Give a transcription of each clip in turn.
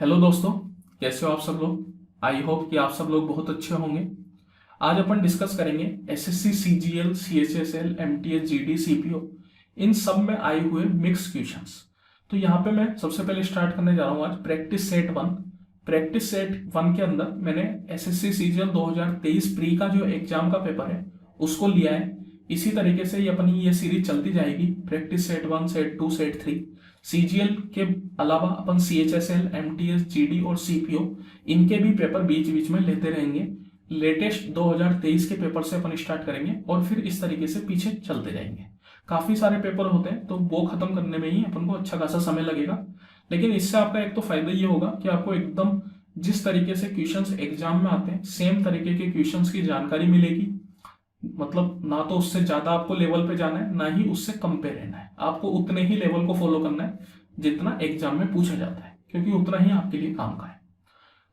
Hello दोस्तों, कैसे हो आप सब लोग। आई होप कि आप सब लोग बहुत अच्छे होंगे। आज अपन डिस्कस करेंगे SSC CGL CHSL MTS GD CPO इन सब में आए हुए मिक्स क्वेश्चंस। तो यहाँ पे मैं सबसे पहले स्टार्ट करने जा रहा हूँ आज practice set one. Practice set one के अंदर मैंने एसएससी सीजीएल 2023 प्री का जो एग्जाम का पेपर है उसको लिया है। इसी तरीके से ये अपनी ये सीरीज चलती जाएगी, practice set one, set two, set three. CGL के अलावा अपन सीएचएसएल, एमटीएस, जीडी और सीपीओ इनके भी पेपर बीच बीच में लेते रहेंगे। लेटेस्ट 2023 के पेपर से अपन स्टार्ट करेंगे और फिर इस तरीके से पीछे चलते जाएंगे। काफी सारे पेपर होते हैं तो वो खत्म करने में ही अपन को अच्छा खासा समय लगेगा, लेकिन इससे आपका एक तो फायदा ये होगा कि आपको एकदम जिस तरीके से क्वेश्चंस एग्जाम में आते हैं सेम तरीके के क्वेश्चंस की जानकारी मिलेगी। मतलब ना तो उससे ज्यादा आपको लेवल पे जाना है, ना ही उससे कम पे रहना है। आपको उतने ही लेवल को फॉलो करना है जितना एग्जाम में पूछा जाता है, क्योंकि उतना ही आपके लिए काम का है।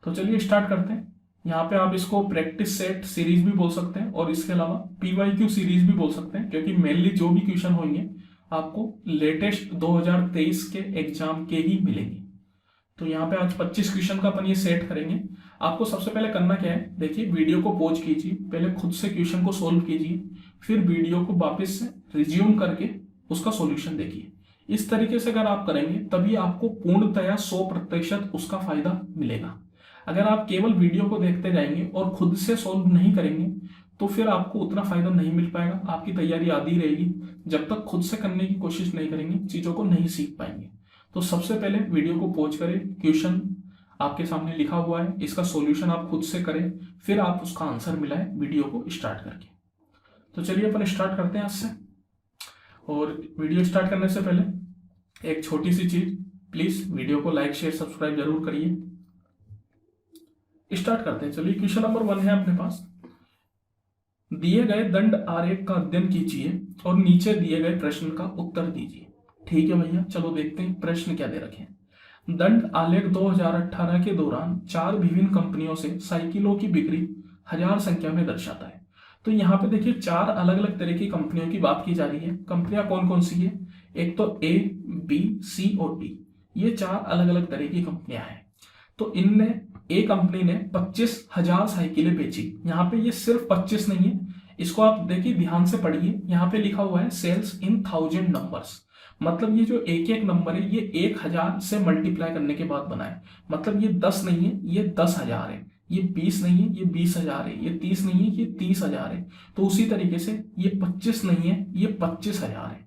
तो चलिए स्टार्ट करते हैं। यहाँ पे आप इसको प्रैक्टिस सेट सीरीज भी बोल सकते हैं और इसके अलावा पीवाईक्यू सीरीज भी बोल सकते हैं, क्योंकि मेनली जो भी क्वेश्चन होंगे आपको लेटेस्ट 2023 के एग्जाम के ही मिलेंगे। तो यहाँ पे आज 25 क्वेश्चन का अपन ये सेट करेंगे। आपको सबसे पहले करना क्या है, देखिए वीडियो को पॉज कीजिए, पहले खुद से क्वेश्चन को सोल्व कीजिए, फिर वीडियो को वापस से रिज्यूम करके उसका सॉल्यूशन देखिए। इस तरीके से अगर आप करेंगे तभी आपको पूर्णतया 100% उसका फायदा मिलेगा। अगर आप केवल वीडियो को देखते जाएंगे और खुद से सोल्व नहीं करेंगे तो फिर आपको उतना फायदा नहीं मिल पाएगा, आपकी तैयारी आधी रहेगी। जब तक खुद से करने की कोशिश नहीं करेंगे चीजों को नहीं सीख पाएंगे। तो सबसे पहले वीडियो को पॉज करें, क्वेश्चन आपके सामने लिखा हुआ है, इसका सॉल्यूशन आप खुद से करें, फिर आप उसका आंसर मिलाएं वीडियो को स्टार्ट करके। तो चलिए अपन स्टार्ट करते हैं आज से। और वीडियो स्टार्ट करने से पहले एक छोटी सी चीज, प्लीज वीडियो को लाइक शेयर सब्सक्राइब जरूर करिए। स्टार्ट करते हैं। चलिए क्वेश्चन नंबर 1 है अपने पास। दिए गए दंड आरेख का अध्ययन कीजिए और नीचे दिए गए प्रश्न का उत्तर दीजिए। ठीक है भैया, चलो देखते हैं प्रश्न क्या दे रखे हैं। दंड आलेख 2018 के दौरान 4 विभिन्न कंपनियों से साइकिलों की बिक्री हजार संख्या में दर्शाता है। तो यहाँ पे देखिए 4 अलग अलग तरह की कंपनियों की बात की जा रही है। कंपनियां कौन कौन सी है, एक तो ए, बी, सी और डी, ये 4 अलग अलग तरह की कंपनियां हैं। तो इनने ए कंपनी ने 25,000 साइकिलें बेची। यहाँ पे ये सिर्फ 25 नहीं है, इसको आप देखिए ध्यान से पढ़िए। यहाँ पे लिखा हुआ है सेल्स इन 1000 नंबर्स, मतलब ये जो एक एक नंबर है ये 1000 से मल्टीप्लाई करने के बाद बना है। मतलब ये 10 नहीं है, ये 10,000 है। ये 20 नहीं है, ये 20,000 है। ये 30 नहीं है, ये 30,000 है। तो उसी तरीके से ये 25 नहीं है, ये 25,000 है।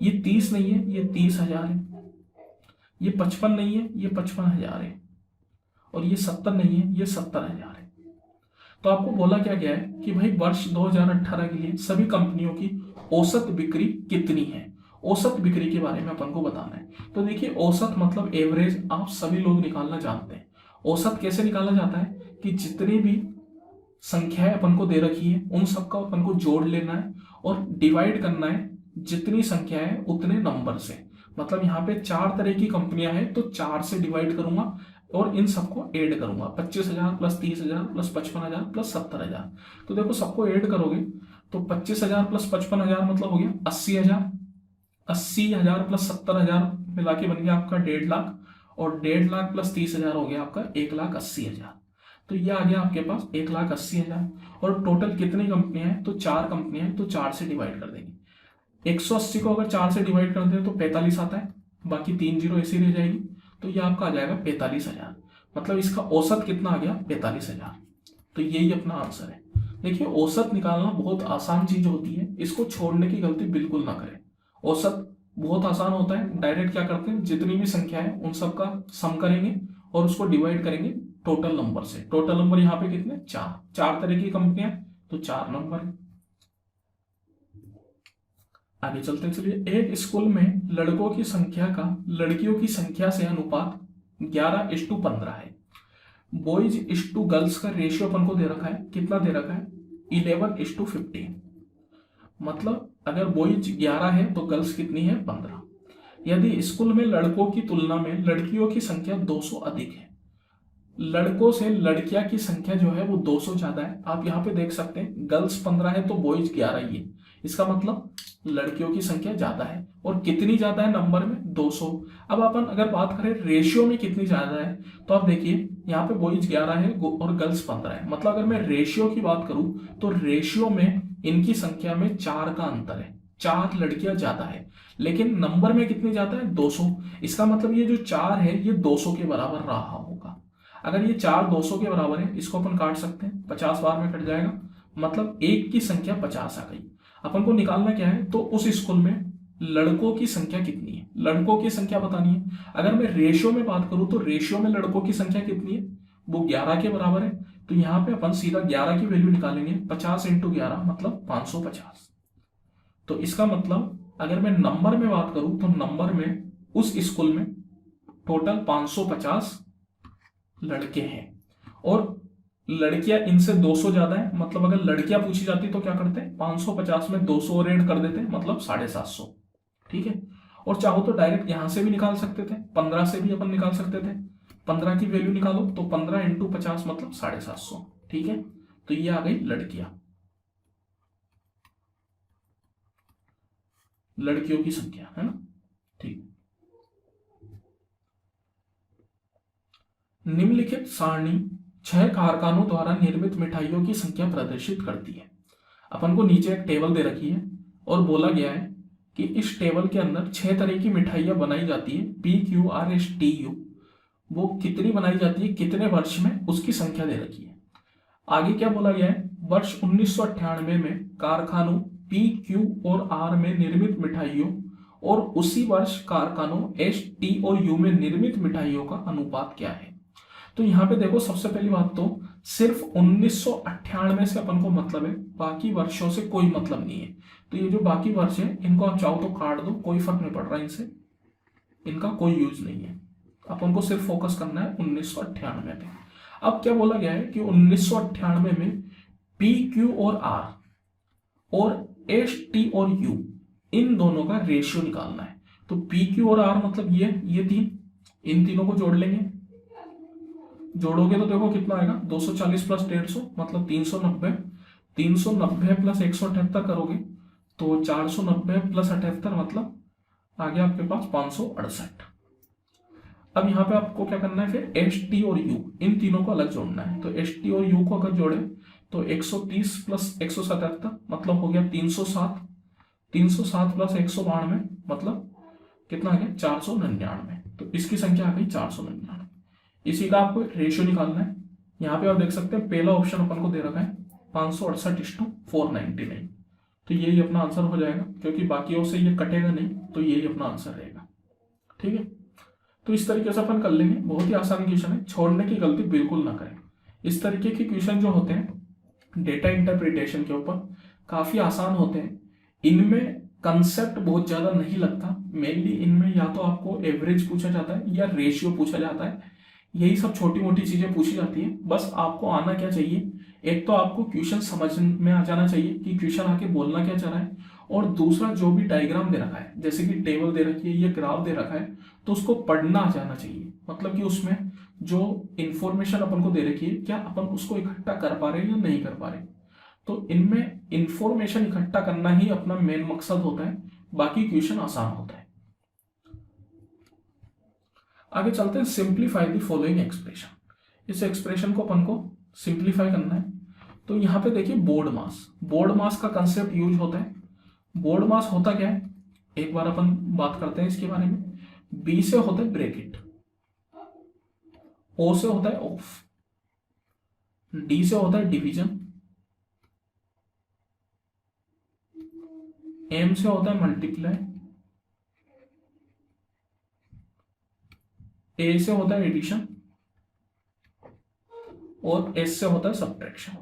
ये 30 नहीं है, ये 30,000 है। ये 55 नहीं है, ये 55,000 है। और ये 70 नहीं है, ये 70,000 है। तो आपको बोला क्या गया है कि भाई वर्ष 2018 के लिए सभी कंपनियों की औसत बिक्री कितनी है। औसत बिक्री के बारे में अपन को बताना है। तो देखिए औसत मतलब एवरेज आप सभी लोग निकालना जानते हैं। औसत कैसे निकाला जाता है कि जितनी भी संख्याएं अपन को दे रखी है उन सबका अपन को जोड़ लेना है और डिवाइड करना है जितनी संख्या है उतने नंबर से। मतलब यहाँ पे 4 तरह की कंपनियां हैं तो 4 से डिवाइड करूंगा और इन सबको ऐड करूंगा। 25,000 प्लस 30,000 प्लस 55,000 प्लस 70,000। तो देखो सबको ऐड करोगे तो 25,000 प्लस 55,000 मतलब हो गया 80,000। 80,000 प्लस 70,000 मिला के बन गया आपका 1.5 लाख। और 1.5 लाख प्लस 30,000 हो गया आपका 1,80,000। तो ये आ गया आपके पास 1,80,000। और टोटल कितनी कंपनियां हैं, तो 4 कंपनियां हैं, तो 4 से डिवाइड कर देंगे। 180 को अगर 4 से डिवाइड करते हैं तो 45 आता है, बाकी 3 जीरो ऐसी रह जाएगी। तो ये आपका आ जाएगा 45,000। मतलब इसका औसत कितना आ गया, 45,000। तो यही अपना आंसर है। देखिए औसत निकालना बहुत आसान चीज होती है, इसको छोड़ने की गलती बिल्कुल ना करें। औसत बहुत आसान होता है, डायरेक्ट क्या करते हैं जितनी भी संख्या है उन सबका सम करेंगे और उसको डिवाइड करेंगे टोटल नंबर से। टोटल नंबर यहाँ पे कितने, 4 तरह की कंपनियां तो 4 नंबर है। आगे चलते हैं। चलिए एक स्कूल में लड़कों की संख्या का लड़कियों की संख्या से अनुपात 11:15 है। बॉयज इस टू गर्ल्स का रेशियो अपन को दे रखा है, कितना दे रखा है, 11:15। मतलब अगर बॉयज 11 है तो गर्ल्स कितनी है, 15। यदि स्कूल में लड़कों की तुलना में लड़कियों की संख्या 200 अधिक है, लड़कों से लड़कियां की संख्या जो है वो 200 ज्यादा है। आप यहाँ पे देख सकते हैं गर्ल्स 15 है तो बॉयज 11 ही है। इसका मतलब लड़कियों की संख्या ज्यादा है। और कितनी ज्यादा है नंबर में? 200। अब अपन अगर बात करें रेशियो में कितनी ज्यादा है, तो आप देखिए यहाँ पे बॉयज 11 है और गर्ल्स 15 है। मतलब अगर मैं रेशियो की बात करूं तो रेशियो में इनकी संख्या में 4 का अंतर है, 4 लड़कियां ज्यादा है। लेकिन नंबर में कितनी ज्यादा है? 200। इसका मतलब ये जो 4 है ये 200 के बराबर रहा होगा। अगर ये 4 200 के बराबर है, इसको अपन काट सकते हैं, 50 बार में कट जाएगा, मतलब एक की संख्या 50 आ गई। अपन को निकालना क्या है? तो उस स्कूल में लड़कों की संख्या कितनी है, लड़कों की संख्या बतानी है। अगर मैं रेशियो में बात करूं तो रेशियो में लड़कों की संख्या कितनी है? वो 11 के बराबर है। तो यहां पे अपन सीधा 11 की वैल्यू निकालेंगे, 50 इंटू 11 मतलब 550। तो इसका मतलब अगर मैं नंबर में बात करूं तो नंबर में उस स्कूल में टोटल 550 लड़के हैं और लड़कियां इनसे 200 ज्यादा है। मतलब अगर लड़कियां पूछी जाती तो क्या करते? 550 में 200 और ऐड कर देते, मतलब 750। ठीक है। और चाहो तो डायरेक्ट यहां से भी निकाल सकते थे, 15 से भी अपन निकाल सकते थे। 15 की वैल्यू निकालो तो 15 इंटू 50 मतलब 750। ठीक है। तो ये आ गई लड़कियां, लड़कियों की संख्या, है ना। ठीक। निम्नलिखित सारणी 6 कारखानों द्वारा निर्मित मिठाइयों की संख्या प्रदर्शित करती है। अपन को नीचे एक टेबल दे रखी है और बोला गया है कि इस टेबल के अंदर 6 तरह की मिठाइयां बनाई जाती है, PQRSTU। वो कितनी बनाई जाती है, कितने वर्ष में, उसकी संख्या दे रखी है। आगे क्या बोला गया है? वर्ष 1998 में कारखानों P, Q और R में निर्मित मिठाइयों और उसी वर्ष कारखानों S, T और U में निर्मित मिठाइयों का अनुपात क्या है। तो यहाँ पे देखो, सबसे पहली बात तो सिर्फ 1998 से अपन को मतलब है, बाकी वर्षों से कोई मतलब नहीं है। तो ये जो बाकी वर्ष है इनको आप चाहो तो काट दो, कोई फर्क नहीं पड़ रहा इनसे, इनका कोई यूज नहीं है। अपन को सिर्फ फोकस करना है 1998 पे। अब क्या बोला गया है कि 1998 में P, Q और R और S, T और U इन दोनों का रेशियो निकालना है। तो P, Q और R मतलब ये तीन, इन तीनों को जोड़ लेंगे। जोड़ोगे तो देखो कितना आएगा, 240 प्लस 150 मतलब 390। 390 प्लस 178 करोगे तो 490 प्लस 78 मतलब आ गया आपके पास 568। अब यहाँ पे आपको क्या करना है फिर? एस टी और यू, इन तीनों को अलग जोड़ना है। तो एस टी और यू को अगर जोड़े तो 130 प्लस 177 मतलब हो गया 307। 307 प्लस 192 मतलब कितना आ गया? 499। तो इसकी संख्या आ गई 499। इसी का आपको रेशियो निकालना है। यहाँ पे आप देख सकते हैं पहला ऑप्शन अपन को दे रखा है 568:499। तो यही अपना आंसर हो जाएगा, क्योंकि बाकियों से ये कटेगा नहीं, तो यही अपना आंसर रहेगा। ठीक है। तो इस तरीके से अपन कर लेंगे, बहुत ही आसान क्वेश्चन है, छोड़ने की गलती बिल्कुल ना करें। इस तरीके के क्वेश्चन जो होते हैं डेटा इंटरप्रिटेशन के ऊपर काफी आसान होते हैं। इनमें कंसेप्ट बहुत ज्यादा नहीं लगता। मेनली इनमें या तो आपको एवरेज पूछा जाता है या रेशियो पूछा जाता है, यही सब छोटी मोटी चीजें पूछी जाती है। बस आपको आना क्या चाहिए? एक तो आपको क्वेश्चन समझ में आ जाना चाहिए कि क्वेश्चन आके बोलना क्या चाह रहा है, और दूसरा जो भी डायग्राम दे रखा है, जैसे कि टेबल दे रखी है, ये ग्राफ दे रखा है, तो उसको पढ़ना आ जाना चाहिए। मतलब कि उसमें जो इंफॉर्मेशन अपन को दे रखी है, क्या अपन उसको इकट्ठा कर पा रहे हैं या नहीं कर पा रहे। तो इनमें इंफॉर्मेशन इकट्ठा करना ही अपना मेन मकसद होता है, बाकी क्वेश्चन आसान होता है। आगे चलते हैं, सिंप्लीफाई द फॉलोइंग एक्सप्रेशन। इस एक्सप्रेशन को अपन को सिंप्लीफाई करना है। तो यहां पे देखिए बोर्ड मास, बोर्ड मास का कंसेप्ट यूज होता है। बोर्ड मास होता क्या है, एक बार अपन बात करते हैं इसके बारे में। बी से होता है ब्रैकेट, ओ से होता है ऑफ, डी से होता है डिवीजन, एम से होता है मल्टीप्लाई, ए से होता है एडिशन और एस से होता है सब्ट्रैक्शन।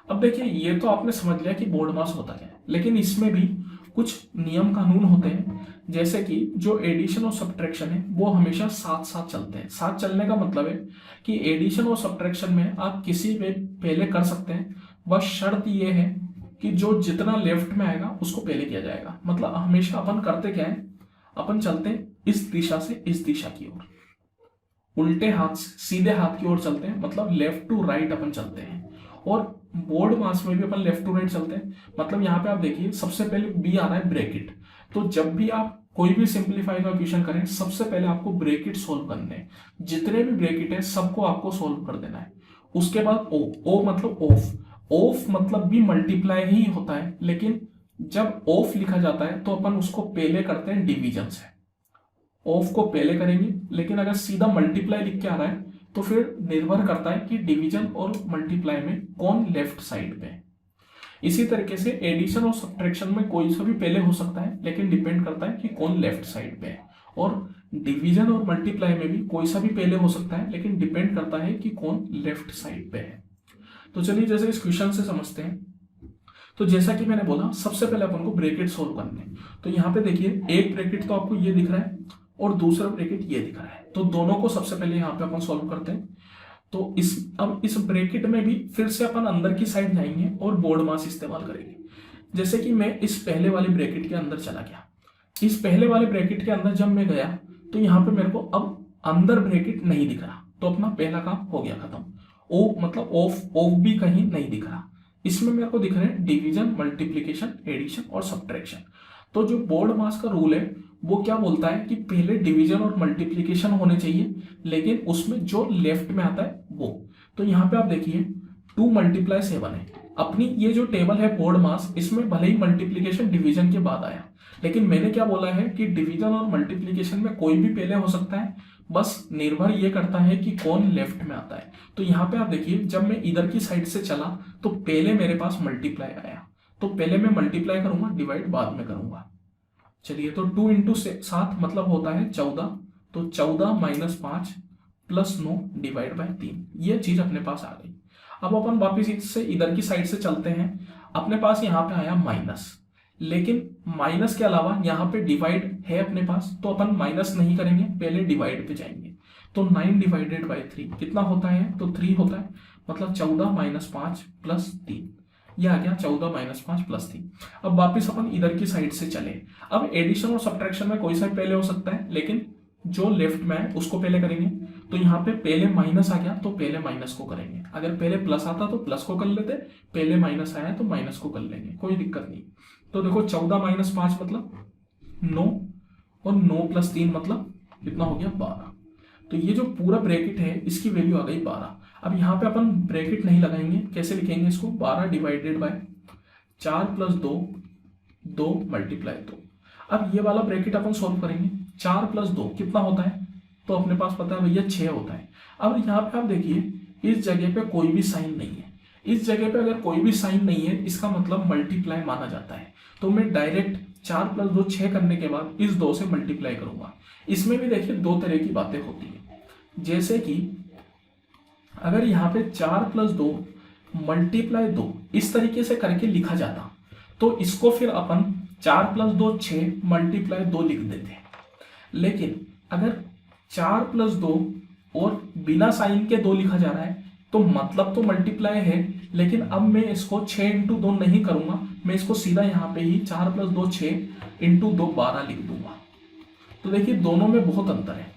अब देखिए ये तो आपने समझ लिया कि बोर्ड मास होता क्या है, लेकिन इसमें भी कुछ नियम कानून होते हैं। जैसे कि जो एडिशन और सब्ट्रैक्शन है वो हमेशा साथ साथ चलते हैं। साथ चलने का मतलब है कि एडिशन और सब्ट्रैक्शन में आप किसी में पहले कर सकते हैं, बस शर्त ये है कि जो जितना लेफ्ट में आएगा उसको पहले किया जाएगा। मतलब हमेशा अपन करते क्या है, अपन चलते हैं इस दिशा से इस दिशा की ओर, उल्टे हाथ से सीधे हाथ की ओर चलते हैं, मतलब लेफ्ट टू राइट अपन चलते हैं। और बोर्ड मास में भी अपन लेफ्ट टू राइट चलते हैं। मतलब यहाँ पे आप देखिए सबसे पहले बी आ रहा है ब्रैकेट, तो जब भी आप कोई भी सिंप्लीफाई का इक्वेशन करें सबसे पहले आपको ब्रैकेट सोल्व करने हैं, जितने भी ब्रैकेट है सबको आपको सोल्व कर देना है। उसके बाद ओ, ओ मतलब ऑफ, ऑफ मतलब भी मल्टीप्लाई ही होता है, लेकिन जब ऑफ लिखा जाता है तो अपन उसको पहले करते हैं डिवीजन से, ऑफ को पहले करेंगे। लेकिन अगर सीधा मल्टीप्लाई लिख के आ रहा है तो फिर निर्भर करता है कि डिवीजन और मल्टीप्लाई में कौन लेफ्ट साइड पे है। इसी तरीके से एडिशन और सब्ट्रैक्शन में कोई सा भी पहले हो सकता है, लेकिन डिपेंड करता है कि कौन लेफ्ट साइड पे है। और डिवीजन और मल्टीप्लाई में भी कोई सा भी पहले हो सकता है, लेकिन डिपेंड करता है कि कौन लेफ्ट साइड पे है। तो चलिए जैसे इस क्वेश्चन से समझते हैं। तो जैसा कि मैंने बोला सबसे पहले अपन को ब्रैकेट सोल्व करने हैं। तो यहाँ पे देखिए एक ब्रैकेट तो आपको ये दिख रहा है और दूसरा ब्रैकेट ये दिख रहा है, तो दोनों को सबसे पहले यहाँ पे अपन सोल्व करते हैं। तो अब इस ब्रैकेट में भी फिर से अपन अंदर की साइड जाएंगे और बोर्ड मास इस्तेमाल करेंगे। जैसे कि मैं इस पहले वाले ब्रैकेट के अंदर चला गया, इस पहले वाले ब्रैकेट के अंदर जब मैं गया तो यहाँ पे मेरे को अब अंदर ब्रैकेट नहीं दिख रहा, तो अपना पहला काम हो गया खत्म। ओ मतलब ऑफ भी कहीं नहीं दिख रहा। इसमें मेरे को दिख रहे हैं डिवीजन, मल्टीप्लीकेशन, एडिशन और सब्ट्रैक्शन। तो जो बोर्ड मास का रूल है वो क्या बोलता है कि पहले डिवीजन और मल्टीप्लीकेशन होने चाहिए, लेकिन उसमें जो लेफ्ट में आता है वो। तो यहाँ पे आप देखिए 2 × 7 है। अपनी ये जो टेबल है बोर्ड मास, इसमें भले ही मल्टीप्लीकेशन डिवीजन के बाद आया, लेकिन मैंने क्या बोला है कि डिवीजन और मल्टीप्लीकेशन में कोई भी पहले हो सकता है, बस निर्भर ये करता है कि कौन लेफ्ट में आता है। तो यहाँ पे आप देखिए जब मैं इधर की साइड से चला तो पहले मेरे पास मल्टीप्लाई आया, तो पहले मैं मल्टीप्लाई करूंगा, डिवाइड बाद में करूंगा। चलिए तो 2 × 7 मतलब होता है 14, तो 14 - 5 + 9 डिवाइड बाय 3, ये चीज अपने पास आ गई। अब अपन वापिस इससे इधर की साइड से चलते हैं। अपने पास यहाँ पे आया माइनस, लेकिन माइनस के अलावा यहाँ पे डिवाइड है अपने पास, तो अपन माइनस नहीं करेंगे, पहले डिवाइड पे जाएंगे। तो 9 डिवाइडेड बाय 3 कितना होता है, तो 3 होता है। मतलब 14 - 5 + 3, ये आ गया 14 - 5 + 3। अब वापिस अपन इधर की साइड से चले। अब एडिशन और सब्ट्रैक्शन में कोई सा पहले हो सकता है, लेकिन जो लेफ्ट में है उसको पहले करेंगे। तो यहाँ पे पहले माइनस आ गया तो पहले माइनस को करेंगे, अगर पहले प्लस आता तो प्लस को कर लेते, पहले माइनस आया तो माइनस को कर लेंगे, कोई दिक्कत नहीं। तो देखो 14 - 5 मतलब 9 और 9 + 3 मतलब कितना हो गया 12। तो ये जो पूरा ब्रैकेट है इसकी वैल्यू आ गई 12। अब यहाँ पे अपन ब्रैकेट नहीं लगाएंगे, कैसे लिखेंगे इसको, 12 डिवाइडेड बाय 4 + 2 2 × 2। अब ये वाला ब्रैकेट अपन सॉल्व करेंगे। 4 + 2 कितना होता है, तो अपने पास पता है भैया 6 होता है। अब यहाँ पे आप देखिए इस जगह पे कोई भी साइन नहीं है, इस जगह पे अगर कोई भी साइन नहीं है इसका मतलब मल्टीप्लाई माना जाता है। तो मैं डायरेक्ट 4 + 2 6 करने के बाद इस 2 से मल्टीप्लाई करूंगा। इसमें भी देखिए दो तरह की बातें होती है, जैसे कि अगर यहाँ पे 4 + 2 × 2 इस तरीके से करके लिखा जाता तो इसको फिर अपन 4 + 2 6 × 2 लिख देते हैं। लेकिन अगर 4 + 2 और बिना साइन के 2 लिखा जा रहा है तो मतलब तो मल्टीप्लाई है, लेकिन अब मैं इसको 6 × 2 नहीं करूंगा, मैं इसको सीधा यहाँ पे ही 4 + 2 6 × 2 12 लिख दूंगा। तो देखिए दोनों में बहुत अंतर है।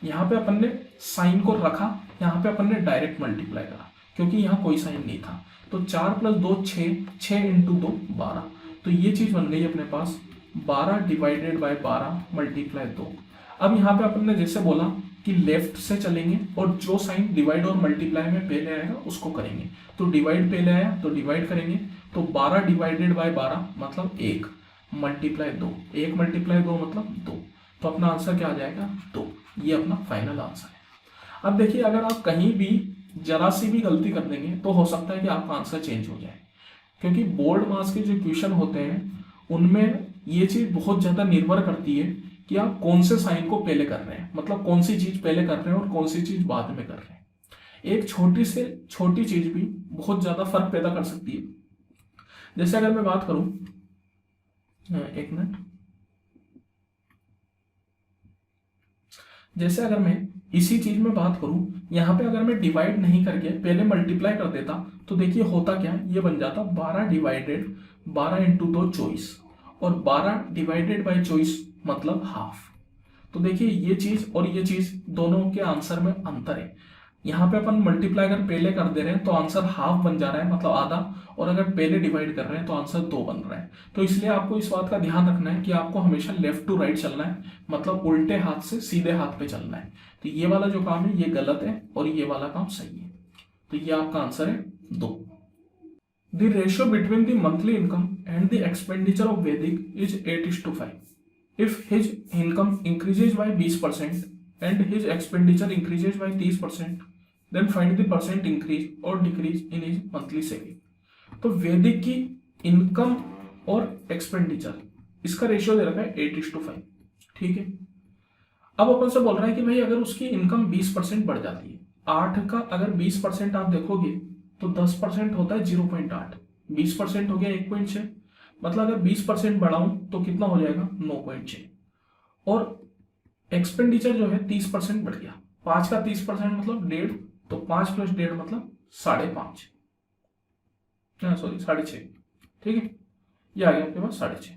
यहाँ पे अपन ने साइन को रखा, यहाँ पे अपन ने डायरेक्ट मल्टीप्लाई करा क्योंकि यहाँ कोई साइन नहीं था। तो 4 + 2 6 6 × 2 12, तो ये चीज बन गई अपने पास 12 डिवाइडेड बाय 12 × 2। अब यहाँ पे अपन ने जैसे बोला कि लेफ्ट से चलेंगे और जो साइन डिवाइड और मल्टीप्लाई में पहले आएगा उसको करेंगे। तो डिवाइड पहले आया तो डिवाइड करेंगे, तो 12 डिवाइडेड बाय 12 मतलब 1 × 2, 1 × 2 मतलब 2। तो अपना आंसर क्या आ जाएगा 2, ये अपना फाइनल आंसर है। अब देखिए अगर आप कहीं भी जरा सी भी गलती कर देंगे तो हो सकता है कि आपका आंसर चेंज हो जाए, क्योंकि बोर्ड मास के जो क्वेश्चन होते हैं उनमें ये चीज बहुत ज्यादा निर्भर करती है कि आप कौन से साइन को पहले कर रहे हैं, मतलब कौन सी चीज पहले कर रहे हैं और कौन सी चीज बाद में कर रहे हैं। एक छोटी से छोटी चीज भी बहुत ज्यादा फर्क पैदा कर सकती है। जैसे अगर मैं बात करूं, एक मिनट, जैसे अगर मैं इसी चीज में बात करूं, यहां पे अगर मैं डिवाइड नहीं करके पहले मल्टीप्लाई कर देता तो देखिए होता क्या, ये बन जाता 12 डिवाइडेड 12 × 2 24 और 12 डिवाइडेड बाय 24 मतलब हाफ। तो देखिए ये चीज और ये चीज दोनों के आंसर में अंतर है। यहाँ पे अपन मल्टीप्लाई अगर पहले कर दे रहे हैं तो आंसर हाफ बन जा रहा है, मतलब आधा, और अगर पहले डिवाइड कर रहे हैं तो आंसर 2 बन रहा है। तो इसलिए आपको इस बात का ध्यान रखना है कि आपको हमेशा लेफ्ट टू राइट चलना है, मतलब उल्टे हाथ से सीधे हाथ पे चलना है। तो ये वाला जो काम है ये गलत है और ये वाला काम सही है। तो ये आपका आंसर है 2। The ratio between the monthly income and the expenditure of Vaidik is 8:5। If his income increases by 20% and his expenditure increases by 30%, then find the percent increase or decrease in his monthly saving। तो वैदिक की income और expenditure इसका ratio दे रखा है 8:5, ठीक है। अब अपन से बोल रहा है कि भाई अगर उसकी इनकम 20% बढ़ जाती है, 8 का अगर 20% आप देखोगे तो 10% होता है 0.8, 20% हो गया 1.6, मतलब अगर 20% बढ़ाऊं तो कितना हो जाएगा 9.6, और एक्सपेंडिचर जो है 30% बढ़ गया, 5 का 30% मतलब 1.5, तो 5 + 1.5 मतलब 5.5, सॉरी 6.5, ठीक है, ये आ गया आपके पास 6.5।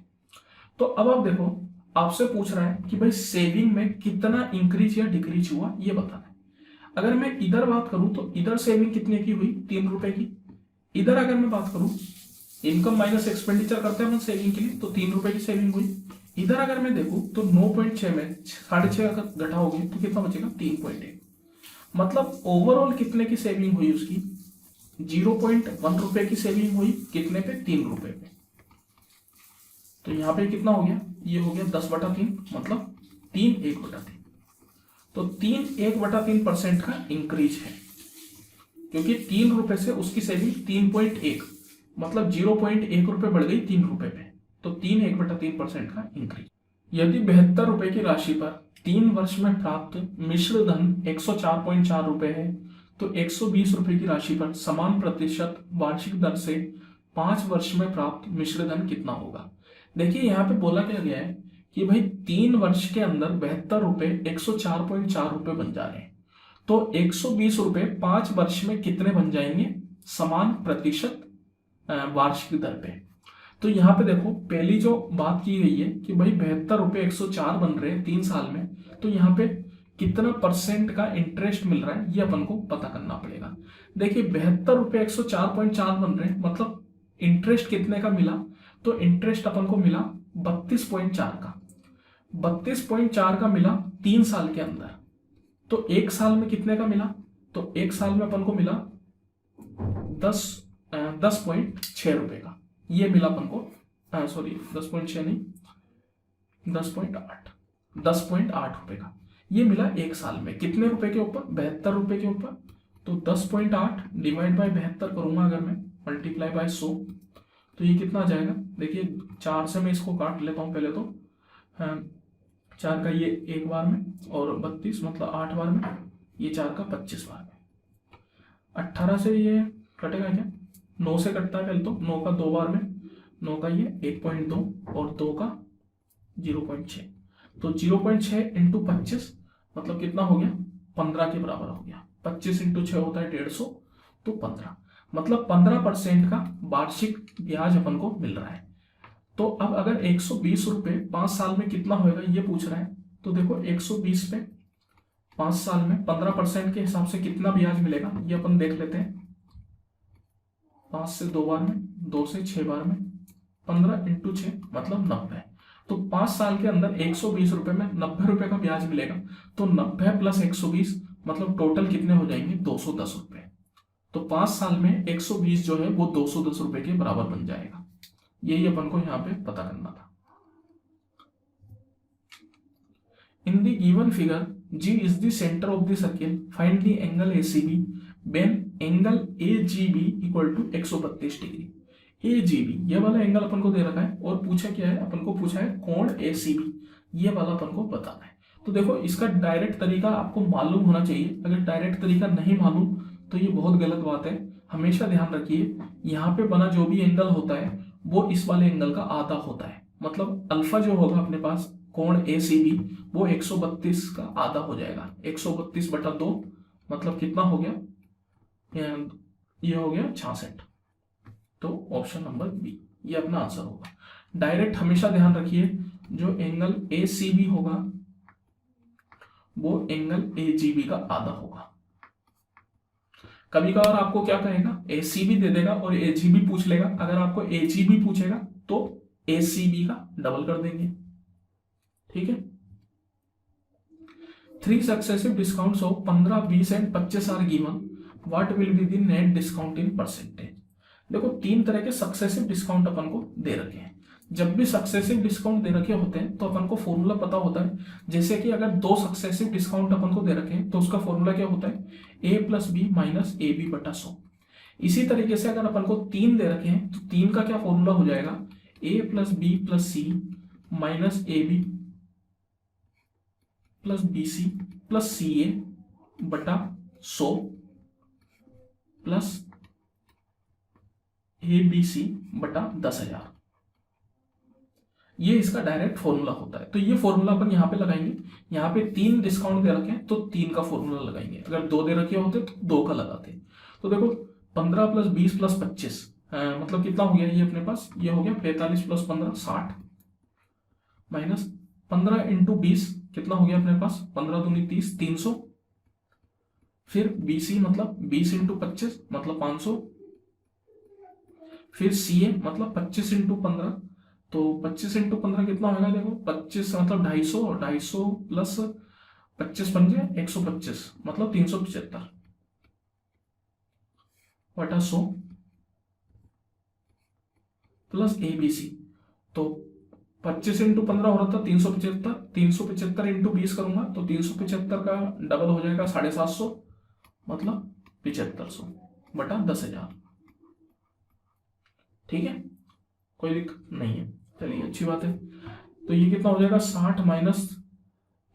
तो अब आप देखो, आपसे पूछ रहा है कि भाई सेविंग में कितना इंक्रीज या डिक्रीज हुआ ये बताना है। अगर मैं इधर बात करूं तो इधर सेविंग कितने की हुई, 3 रुपए की। इधर अगर मैं बात करूं, इनकम माइनस एक्सपेंडिचर करते हैं हम सेविंग के लिए, तो 3 रुपए की सेविंग हुई। इधर अगर मैं देखूं तो 9.6 में 6.5 अगर घटाओगे तो कितना बचेगा 3.1, मतलब ओवरऑल कितने की सेविंग हुई उसकी, 0.1 रुपए की सेविंग हुई, कितने पे 3 रुपए पे। तो यहां पे कितना हो गया, ये हो गया 10/3, मतलब 3 1/3। तो 3 1/3% का इंक्रीज है, क्योंकि 3 रुपए से उसकी सेविंग 3.1, मतलब 0.1 रुपए बढ़ गई 3 रुपए पे, तो 3 1/3% का इंक्रीज। यदि 72 रुपए की राशि पर 3 वर्ष में प्राप्त मिश्र धन 104.4 रुपए है, तो 120 रुपए की राशि पर समान प्रतिशत वार्षिक दर से 5 वर्ष में प्राप्त मिश्र धन कितना होगा। देखिए यहाँ पे बोला क्या गया है कि भाई 3 वर्ष के अंदर 72 रुपए 104.4 रुपए बन जा रहे हैं, तो 120 रुपए 5 वर्ष में कितने बन जाएंगे, समान प्रतिशत वार्षिक दर पे। तो यहाँ पे देखो पहली जो बात की गई है कि भाई 72 रुपए 104 बन रहे हैं 3 साल में, तो यहाँ पे कितना % का इंटरेस्ट मिल रहा है ये अपन को पता करना पड़ेगा। देखिए 72 रुपए 104.4 बन रहे हैं, मतलब इंटरेस्ट कितने का मिला, तो इंटरेस्ट अपन को मिला 32.4 का, 32.4 का मिला 3 साल के अंदर। तो 1 साल में कितने का मिला, तो 1 साल में अपन को मिला 10.6 रुपए का, ये मिला अपन को, सॉरी 10.6 नहीं 10.8 रुपए का, ये मिला 1 साल में। कितने रुपए के ऊपर, 72 रुपए के ऊपर। तो 10.8 डिवाइड बाय 72 करूंगा अगर मैं, मल्टीप्लाई बाय 100, तो ये कितना आ जाएगा। देखिए 4 से मैं इसको काट लेता हूँ पहले तो, 4 का ये 1 बार में, और 32 मतलब 8 बार में, ये 4 का 25 बार में। 18 से ये कटेगा क्या, 9 से कटता है पहले तो, 9 का 2 बार में, 9 का ये 1.2 और 2 का 0.6, तो 0.6 इंटू 25 मतलब कितना हो गया, 15 के बराबर हो गया। 25 इंटू 6 होता है 150, तो 15, मतलब 15% का वार्षिक ब्याज अपन को मिल रहा है। तो अब अगर 120 रुपए 5 साल में कितना होगा ये पूछ रहा है, तो देखो 120 पे 5 साल में 15% के हिसाब से कितना ब्याज मिलेगा ये अपन देख लेते हैं। 5 से 2 बार में, 2 से 6 बार में, 15 इंटू 6 मतलब 90। तो 5 साल के अंदर 120 रुपए में 90 रुपए का ब्याज मिलेगा, तो 90 प्लस 120 मतलब टोटल कितने हो जाएंगे 210 रुपए। तो 5 साल में 120 जो है वो 210 रुपए के बराबर बन जाएगा। यही अपन को यहाँ पे पता करना था। In the given figure G is the center of the circle, find the angle ACB when angle AGB equal to 132 degree. AGB ये वाला एंगल अपन को दे रखा है, और पूछा क्या है, अपन को पूछा है कोण ACB, ये वाला अपन को बताना है। तो देखो इसका डायरेक्ट तरीका आपको मालूम होना चाहिए, अगर डायरेक्ट तरीका नहीं मालूम तो ये बहुत गलत बात है। हमेशा ध्यान रखिए यहाँ पे बना जो भी एंगल होता है वो इस वाले एंगल का आधा होता है, मतलब अल्फा जो होगा अपने पास कोण ACB वो 132 का आधा हो जाएगा। 132/2 मतलब कितना हो गया, ये हो गया 66। तो ऑप्शन नंबर बी ये अपना आंसर होगा। डायरेक्ट हमेशा ध्यान रखिए जो एंगल ACB होगा वो एंगल AGB का आधा होगा। कभी कभार आपको क्या कहेगा, AC भी दे देगा और AG भी पूछ लेगा। अगर आपको AG भी पूछेगा तो ACB का डबल कर देंगे, ठीक है। 3 successive discounts of 15, 20 and 25 are given, what will be the net discount in percentage. देखो 3 तरह के सक्सेसिव डिस्काउंट अपन को दे रखे हैं। जब भी सक्सेसिव डिस्काउंट दे रखे होते हैं तो अपन को फॉर्मूला पता होता है। जैसे कि अगर 2 सक्सेसिव डिस्काउंट अपन को दे रखे हैं तो उसका फॉर्मूला क्या होता है, A+B माइनस AB बटा 100। इसी तरीके से अगर अपन को 3 दे रखे हैं तो 3 का क्या फॉर्मूला हो जाएगा, A+B+C minus AB plus BC plus CA बटा 100 प्लस ABC बटा 10,000। ये इसका डायरेक्ट फॉर्मूला होता है। तो ये फॉर्मूला अपन यहाँ पे लगाएंगे। यहाँ पे 3 डिस्काउंट दे रखे हैं तो 3 का फॉर्मूला लगाएंगे। अगर 2 दे रखे होते तो 2 का लगाते। तो देखो 15 प्लस 20 प्लस 25 मतलब कितना हो गया ये अपने पास, ये हो गया 45 प्लस 15 60 माइनस 15 इंटू 20 कितना हो गया अपने पास, 15 दूनी 30 300। फिर BC मतलब 20 इंटू 25 मतलब 500। फिर CA मतलब 25 इंटू 15, तो 25 इंटू 15 कितना होगा, देखो 25 मतलब 250 और 250 प्लस 25 पंजे 125 मतलब 375 बटा 100 प्लस ABC। तो 25 इंटू 15 हो रहा था 375, 375 इंटू 20 करूंगा तो 375 का डबल हो जाएगा 750 मतलब 7500 बटा 10,000। ठीक है, कोई दिक्कत नहीं है, चलिए अच्छी बात है। तो ये कितना हो जाएगा 60 माइनस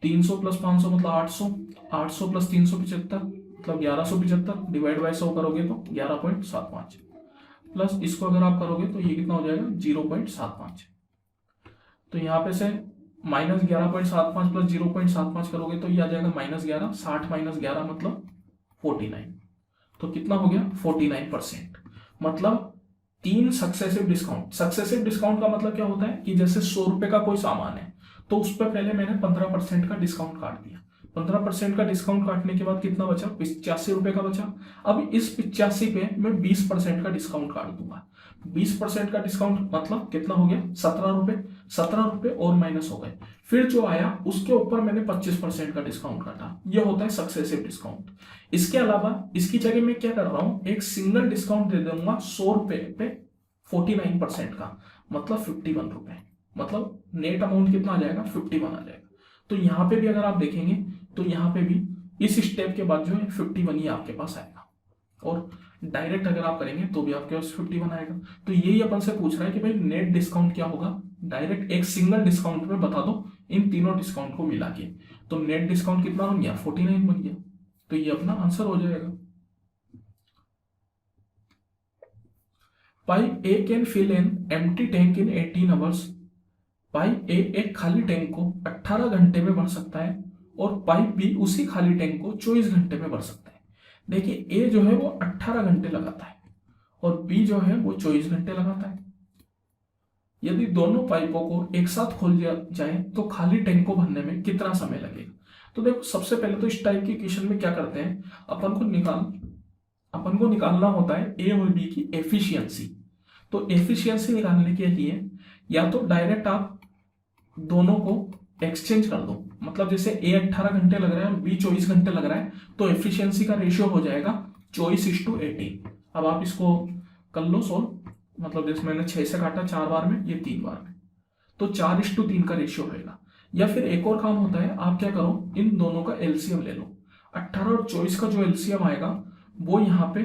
300 प्लस 500 मतलब 800, 800 प्लस 375 मतलब 1175 डिवाइड बाय 100 करोगे तो 11.75 प्लस इसको अगर आप करोगे तो ये कितना हो जाएगा 0.75। तो यहाँ पे से माइनस 11.75 प्लस 0.75 करोगे तो ये आ जाएगा -11, 60 माइनस 11 मतलब 49। तो कितना हो गया 49%। मतलब 3 सक्सेसिव डिस्काउंट। सक्सेसिव डिस्काउंट का मतलब क्या होता है कि जैसे 100 रुपए का कोई सामान है तो उस पर पहले मैंने 15% का डिस्काउंट काट दिया। 15% का डिस्काउंट काटने के बाद कितना बचा, 85 रुपए का बचा। अब इस 85 पे मैं 20% का डिस्काउंट काट दूंगा। 20% का डिस्काउंट मतलब कितना हो गया 17 रुपए। 17 रुपए और माइनस हो गए, फिर जो आया उसके ऊपर मैंने 25% का डिस्काउंट काटा। ये होता है सक्सेसिव डिस्काउंट। इसके अलावा इसकी जगह मैं क्या कर रहा हूं, एक सिंगल डिस्काउंट दे दूंगा 100 रुपए पे 49% का मतलब 51 रुपए, मतलब नेट अमाउंट कितना आ जाएगा 51 आ जाएगा। तो यहां पे भी अगर आप देखेंगे तो यहां पे भी इस स्टेप के बाद जो है 51 ही आपके पास आएगा, और डायरेक्ट अगर आप करेंगे तो भी आपके पास 51 आएगा। तो यही अपन से पूछ रहा है कि भाई नेट डिस्काउंट क्या होगा, डायरेक्ट एक सिंगल डिस्काउंट में बता दो इन तीनों डिस्काउंट को मिला के। तो नेट डिस्काउंट कितना बन गया 49 बन गया। तो ये अपना आंसर हो जाएगा। Pipe A can fill an empty tank in 18 hours. Pipe A एक खाली टैंक को 18 घंटे में भर सकता है और पाइप बी उसी खाली टैंक को 24 घंटे में भर सकता है। देखिए ए जो है वो 18 घंटे लगाता है और बी जो है वो 24 घंटे लगाता है। यदि दोनों पाइपों को एक साथ खोल दिया जाए तो खाली टैंक को भरने में कितना समय लगेगा। तो देखो सबसे पहले तो इस टाइप की क्वेश्चन में क्या करते हैं, अपन को निकालना होता है ए और बी की एफिशिएंसी। तो एफिशिएंसी निकालने के लिए या तो डायरेक्ट आप दोनों को एक्सचेंज कर दो, मतलब जैसे ए 18 घंटे लग रहा है और बी 24 घंटे लग रहा है तो एफिशिएंसी का रेशियो हो जाएगा 24:18। अब आप इसको कर लो सोल्व, मतलब जैसे मैंने 6 से काटा 4 बार में, ये 3 बार में, तो 4:3 का रेशियो होगा। या फिर एक और काम होता है, आप क्या करो इन दोनों का एलसीएम ले लो। 18 और 24 का जो एलसीएम आएगा वो यहाँ पे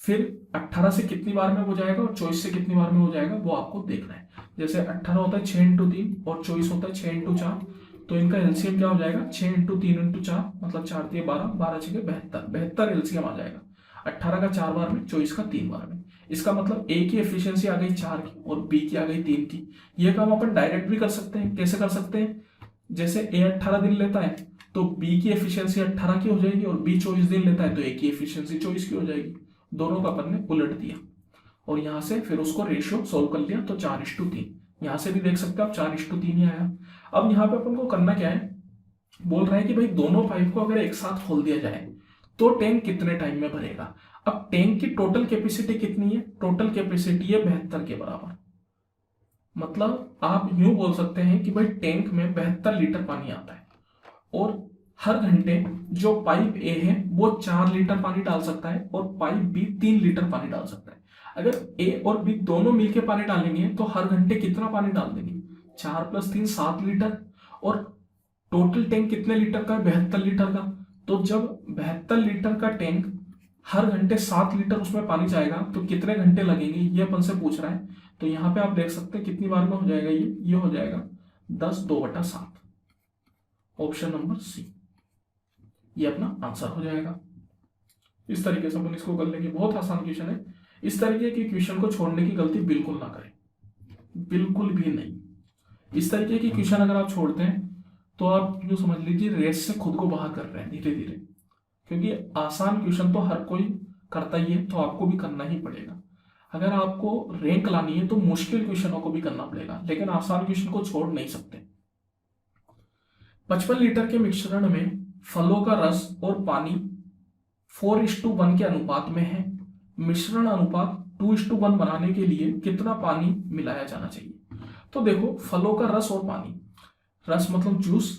फिर 18 से कितनी बार में हो जाएगा और 24 से कितनी बार में हो जाएगा वो आपको देखना है। जैसे 18 होता है 6x3 और 24 होता है 6x4, तो इनका एलसीएम क्या हो जाएगा 6x3x4 मतलब 4 × 12, 12 × 72, 72 एलसीएम आ जाएगा। 18 का 4 बार में, 24 का 3 बार में। इसका मतलब ए की एफिशिएंसी आ गई 4 की और बी की आ गई 3 की। ये काम अपन डायरेक्ट भी कर सकते हैं। कैसे कर सकते हैं, जैसे ए 18 दिन लेता है तो बी की एफिशिएंसी 18 की हो जाएगी और बी 24 दिन लेता है तो ए की एफिशिएंसी 24 की हो जाएगी। दोनों का अपन ने उलट दिया और यहां से फिर उसको रेशियो सोल्व कर लिया तो 4:3। यहां से भी देख सकते हो आप 4:3 ही आया। अब यहाँ पे अपन को करना क्या है, बोल रहा है कि भाई दोनों पाइप को अगर एक साथ खोल दिया जाए तो टैंक कितने टाइम में भरेगा। अब टैंक की टोटल कैपेसिटी कितनी है, टोटल कैपेसिटी है 72 के बराबर। मतलब आप यूं बोल सकते हैं कि भाई टैंक में 72 लीटर पानी आता है और हर घंटे जो पाइप ए है वो 4 लीटर पानी डाल सकता है और पाइप बी 3 लीटर पानी डाल सकता है। अगर ए और बी दोनों मिलकर पानी डालेंगे तो हर घंटे कितना पानी डाल देंगे, 4 + 3 7 लीटर। और टोटल टैंक कितने लीटर का है, 72 लीटर का। तो जब 72 लीटर का टैंक हर घंटे 7 लीटर उसमें पानी जाएगा तो कितने घंटे लगेंगे ये अपन से पूछ रहा है। तो यहाँ पे आप देख सकते हैं कितनी बार में हो जाएगा, ये हो जाएगा 10 2/7, ऑप्शन नंबर सी, ये अपना आंसर हो जाएगा। इस तरीके से अपन इसको कर लेंगे, बहुत आसान क्वेश्चन है। इस तरीके के क्वेश्चन को छोड़ने की गलती बिल्कुल ना करें, बिल्कुल भी नहीं। इस तरीके की क्वेश्चन अगर आप छोड़ते हैं तो आप यूं समझ लीजिए रेस से खुद को बाहर कर रहे हैं धीरे धीरे, क्योंकि आसान क्वेश्चन तो हर कोई करता ही है तो आपको भी करना ही पड़ेगा। अगर आपको रैंक लानी है तो मुश्किल क्वेश्चनों को भी करना पड़ेगा, लेकिन आसान क्वेश्चन को छोड़ नहीं सकते। 55 लीटर के मिश्रण में फलों का रस और पानी 4:1 के अनुपात में है। मिश्रण अनुपात 2:1 बनाने के लिए कितना पानी मिलाया जाना चाहिए। तो देखो फलों का रस और पानी, रस मतलब जूस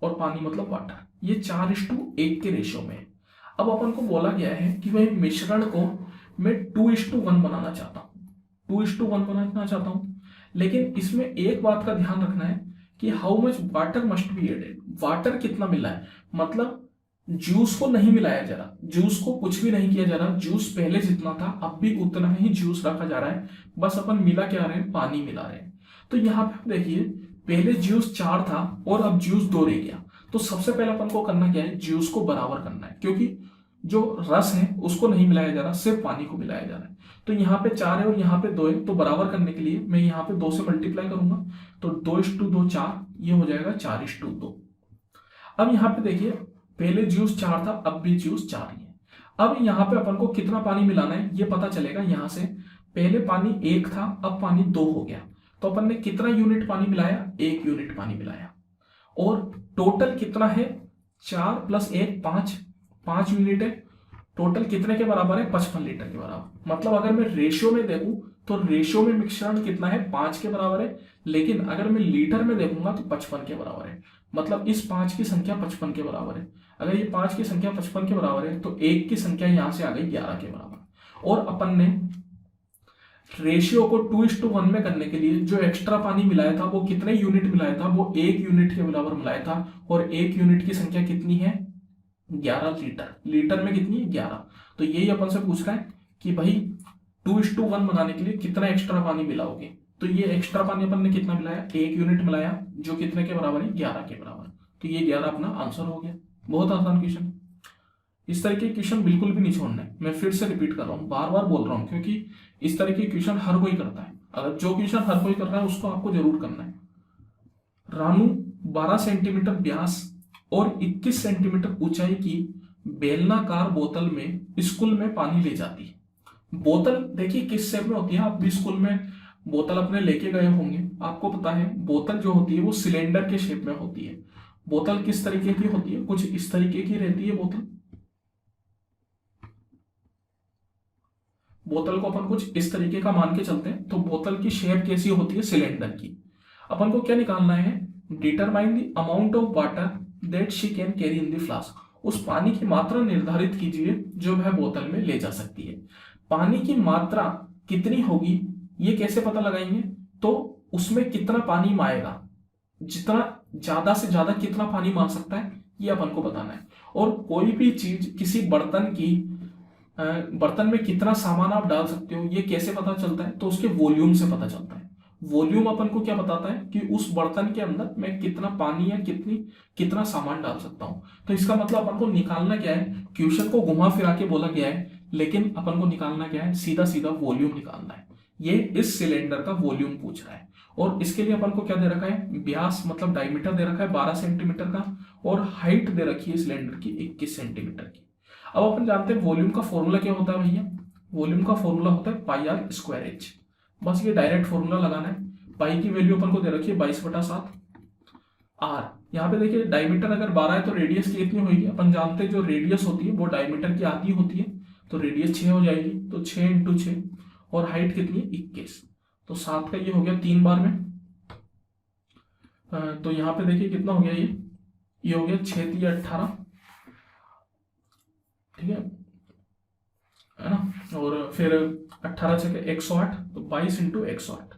और पानी मतलब वाटर, ये 4:1 के रेशियो में है। अब अपन को बोला गया है कि भाई मिश्रण को मैं 2:1 बनाना चाहता हूँ, 2:1 बनाना चाहता हूँ। लेकिन इसमें एक बात का ध्यान रखना है कि how much water must be added, water कितना मिला है। मतलब जूस को नहीं मिलाया जा रहा, जूस को कुछ भी नहीं किया जा रहा, जूस पहले जितना था अब भी उतना ही जूस रखा जा रहा है, बस अपन मिला क्या रहे हैं, पानी मिला रहे हैं। तो यहाँ पे देखिए पहले जूस 4 था और अब जूस 2 रह गया। तो सबसे पहले अपन को करना क्या है, जूस को बराबर करना है, क्योंकि जो रस है उसको नहीं मिलाया जा रहा, सिर्फ पानी को मिलाया जा रहा है। तो यहाँ पे 4 है और यहाँ पे 2 है, तो बराबर करने के लिए मैं यहाँ पे 2 से मल्टीप्लाई करूंगा, तो 2:2 4, ये हो जाएगा 4:2। अब यहाँ पे देखिए पहले जूस 4 था अब भी जूस 4 ही है। अब यहाँ पे अपन को कितना पानी मिलाना है ये पता चलेगा यहाँ से। पहले पानी 1 था अब पानी 2 हो गया, तो अपन ने कितना यूनिट पानी मिलाया, 1 यूनिट पानी मिलाया। और टोटल कितना है, 4 + 1 5 यूनिट है। टोटल कितने के बराबर है, 55 लीटर के बराबर। मतलब अगर मैं रेशियो में देखूं तो रेशियो में मिश्रण कितना है, 5 के बराबर है। लेकिन अगर मैं लीटर में देखूंगा तो 55 के बराबर है। मतलब इस 5 की संख्या 55 के बराबर है। अगर ये 5 की संख्या 55 के बराबर है तो 1 की संख्या यहां से आ गई 11 के बराबर। और अपन ने रेशियो को 2:1 में करने के लिए जो एक्स्ट्रा पानी मिलाया था वो कितने यूनिट मिलाया था, वो 1 यूनिट के बराबर मिलाया था। और 1 यूनिट की संख्या कितनी है, 11 लीटर। लीटर में कितनी है, 11। तो यही अपन से पूछ रहा है कि भाई 2:1 बनाने के लिए कितना एक्स्ट्रा पानी मिलाओगे। तो ये एक्स्ट्रा पानी अपन ने कितना मिलाया, 1 यूनिट मिलाया, जो कितने के बराबर है, 11 के बराबर। तो ये 11 अपना आंसर हो गया। बहुत आसान क्वेश्चन। इस तरह के क्वेश्चन बिल्कुल भी नहीं छोड़ना है। मैं फिर से रिपीट कर रहा हूँ, बार बार बोल रहा हूँ, क्योंकि इस तरह के क्वेश्चन हर कोई करता है। अगर जो क्वेश्चन हर कोई कर रहा है उसको आपको जरूर करना है। रानू 12 सेंटीमीटर व्यास और 21 सेंटीमीटर ऊंचाई की बेलनाकार बोतल में स्कूल में पानी ले जाती है। बोतल देखिए किस शेप में होती है, आप भी स्कूल में बोतल अपने लेके गए होंगे, आपको पता है बोतल जो होती है वो सिलेंडर के शेप में होती है। बोतल किस तरीके की होती है, कुछ इस तरीके की रहती है बोतल। बोतल को अपन कुछ इस तरीके का मान के चलते हैं, तो बोतल की शेप कैसी होती है, सिलेंडर की। अपन को क्या निकालना है, determine the amount of water that she can carry in the flask. उस पानी की मात्रा निर्धारित कीजिए जो वह बोतल में ले जा सकती है। पानी की मात्रा कितनी होगी ये कैसे पता लगाएंगे, तो उसमें कितना पानी माएगा, जितना ज्यादा से ज्यादा कितना पानी मा सकता है ये अपन को बताना है। और कोई भी चीज किसी बर्तन में कितना सामान आप डाल सकते हो ये कैसे पता चलता है, तो उसके वॉल्यूम से पता चलता है। वॉल्यूम अपन को क्या बताता है कि उस बर्तन के अंदर मैं कितना पानी या कितना सामान डाल सकता हूं। तो इसका मतलब अपन को निकालना क्या है, क्वेश्चन को घुमा फिरा के बोला गया है, लेकिन अपन को निकालना क्या है, सीधा सीधा वॉल्यूम निकालना है। ये इस सिलेंडर का वॉल्यूम पूछ रहा है। और इसके लिए अपन को क्या दे रखा है, व्यास मतलब डायमीटर दे रखा है 12 सेंटीमीटर का, और हाइट दे रखी है सिलेंडर की 21 सेंटीमीटर की। अब अपन जानते हैं वॉल्यूम का फॉर्मूला क्या होता है भैया, वॉल्यूम का फॉर्मूला होता है πr²h। बस ये डायरेक्ट फॉर्मूला लगाना है। पाई की वैल्यू अपन को दे रखी है 22/7। आर। यहाँ पे देखिए डायमीटर अगर 12 है तो रेडियस की कितनी होगी, अपन जानते हैं जो रेडियस होती है वो डायमीटर की आधी होती है, तो रेडियस 6 हो जाएगी, तो 6 इंटू 6, और हाइट कितनी है 21, तो 7 का ये हो गया 3 बार में। तो यहाँ पे देखिए कितना हो गया, ये हो गया 6 3 18, ठीक है ना, और फिर 18 6 108, तो 22 इंटू 108।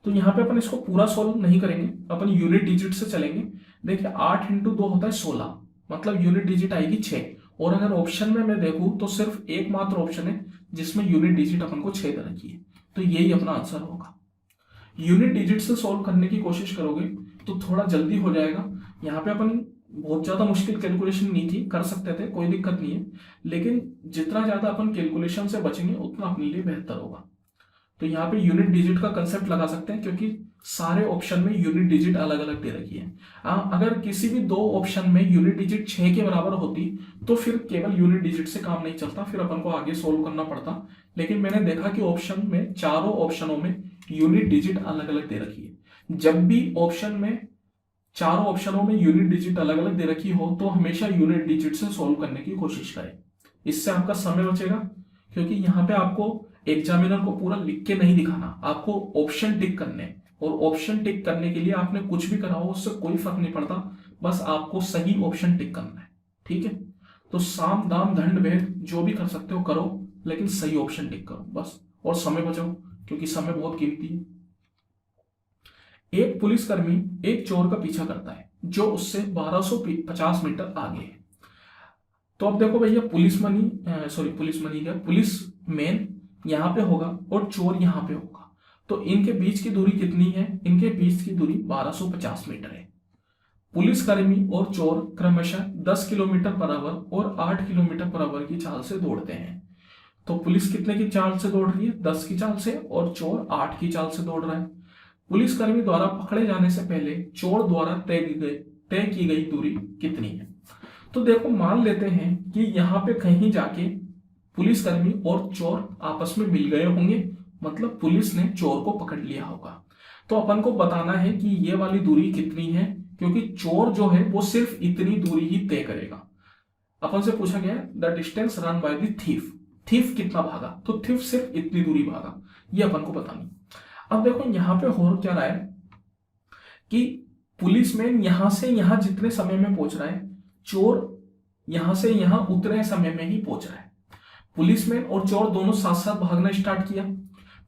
तो यहाँ पे अपन इसको पूरा सोल्व नहीं करेंगे, अपन यूनिट डिजिट से चलेंगे। देखिए 8 इंटू 2 होता है 16, मतलब यूनिट डिजिट आएगी 6, और अगर ऑप्शन में मैं देखूं तो सिर्फ एकमात्र ऑप्शन है जिसमें यूनिट डिजिट अपन को 6 दे रखी है, तो यही अपना आंसर होगा। यूनिट डिजिट से सॉल्व करने की कोशिश करोगे तो थोड़ा जल्दी हो जाएगा। यहाँ पे अपन बहुत ज्यादा मुश्किल कैलकुलेशन नहीं थी, कर सकते थे, कोई दिक्कत नहीं है, लेकिन जितना ज्यादा अपन कैलकुलेशन से बचेंगे उतना अपने लिए बेहतर होगा। तो यहाँ पे यूनिट डिजिट का कंसेप्ट लगा सकते हैं, क्योंकि सारे ऑप्शन में यूनिट डिजिट अलग अलग दे रखी है। अगर किसी भी दो ऑप्शन में यूनिट डिजिट 6 के बराबर होती तो फिर केवल यूनिट डिजिट से काम नहीं चलता, फिर अपन को आगे सोल्व करना पड़ता। लेकिन मैंने देखा कि ऑप्शन में, चारों ऑप्शनों में यूनिट डिजिट अलग अलग दे रखी है। जब भी ऑप्शन में, चारों ऑप्शनों में यूनिट डिजिट अलग अलग दे रखी हो तो हमेशा यूनिट डिजिट से सोल्व करने की कोशिश करें, इससे आपका समय बचेगा। क्योंकि यहाँ पे आपको एग्जामिनर को पूरा लिख के नहीं दिखाना, आपको ऑप्शन टिक करने, और ऑप्शन टिक करने के लिए आपने कुछ भी करा हो उससे कोई फर्क नहीं पड़ता, बस आपको सही ऑप्शन टिक करना है, ठीक है। तो साम दाम दंड भेद जो भी कर सकते हो करो, लेकिन सही ऑप्शन टिक करो बस, और समय बचाओ, क्योंकि समय बहुत कीमती है। एक पुलिसकर्मी एक चोर का पीछा करता है जो उससे 1250 मीटर आगे है। तो अब देखो भैया, पुलिस मैन यहां पे होगा और चोर यहां पे होगा, तो इनके बीच की दूरी कितनी है, इनके बीच की दूरी 1250 मीटर है। पुलिसकर्मी और चोर क्रमशः 10 किलोमीटर पर आवर और 8 किलोमीटर पर आवर की चाल से दौड़ते हैं। तो पुलिस कितने की चाल से दौड़ रही है, 10 की चाल से, और चोर 8 की चाल से दौड़ रहा है। पुलिसकर्मी द्वारा पकड़े जाने से पहले चोर द्वारा तय की गई दूरी कितनी है। तो देखो, मान लेते हैं कि यहाँ पे कहीं जाके पुलिसकर्मी और चोर आपस में मिल गए होंगे, मतलब पुलिस ने चोर को पकड़ लिया होगा। तो अपन को बताना है कि ये वाली दूरी कितनी है, क्योंकि चोर जो है वो सिर्फ इतनी दूरी ही तय करेगा। अपन से पूछा गया the distance run by the thief, thief कितना भागा, तो थीफ सिर्फ इतनी दूरी भागा, ये अपन को बतानी। अब देखो यहाँ पे हो क्या रहा है कि पुलिसमैन यहां से यहां जितने समय में पहुंच रहा है, चोर यहां से यहां उतने समय में ही पहुंच रहा है। पुलिसमैन और चोर दोनों साथ साथ भागना स्टार्ट किया।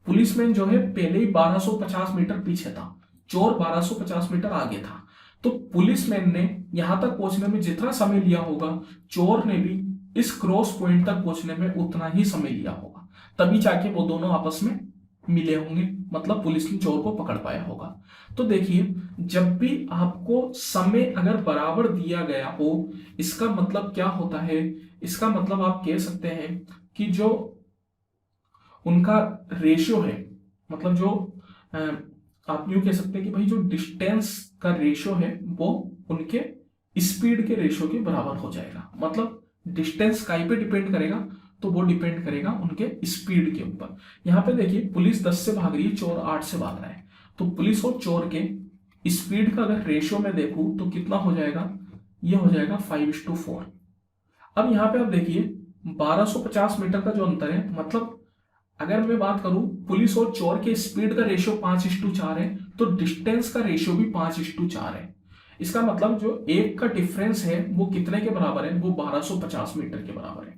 पुलिसमैन जो है पहले ही 1250 मीटर पीछे था, चोर 1250 मीटर आगे था। तो पुलिसमैन ने यहां तक पहुंचने में जितना समय लिया होगा, चोर ने भी इस क्रॉस पॉइंट तक पहुंचने में उतना ही समय लिया होगा, तभी जाके वो दोनों आपस में मिले होंगे, मतलब पुलिस ने चोर को पकड़ पाया होगा। तो देखिए, जब भी आपको समय अगर बराबर दिया गया हो, इसका मतलब क्या होता है, इसका मतलब आप कह सकते हैं कि जो उनका रेशियो है, मतलब जो आप यूं कह सकते हैं कि भाई जो डिस्टेंस का रेशियो है वो उनके स्पीड के रेशियो के बराबर हो जाएगा। मतलब डिस्टेंस काय पे डिपेंड करेगा, तो वो डिपेंड करेगा उनके स्पीड के ऊपर। यहाँ पे देखिए, पुलिस 10 से भाग रही है, चोर 8 से भाग रहा है, तो पुलिस और चोर के स्पीड का अगर रेशियो में देखूं तो कितना हो जाएगा, ये हो जाएगा 5:4। अब यहाँ पे आप देखिए 1250 मीटर का जो अंतर है, मतलब अगर मैं बात करूं पुलिस और चोर के स्पीड का रेशियो 5:4 है, तो डिस्टेंस का रेशियो भी 5:4 है। इसका मतलब जो एक का डिफरेंस है वो कितने के बराबर है, वो 1250 मीटर के बराबर है।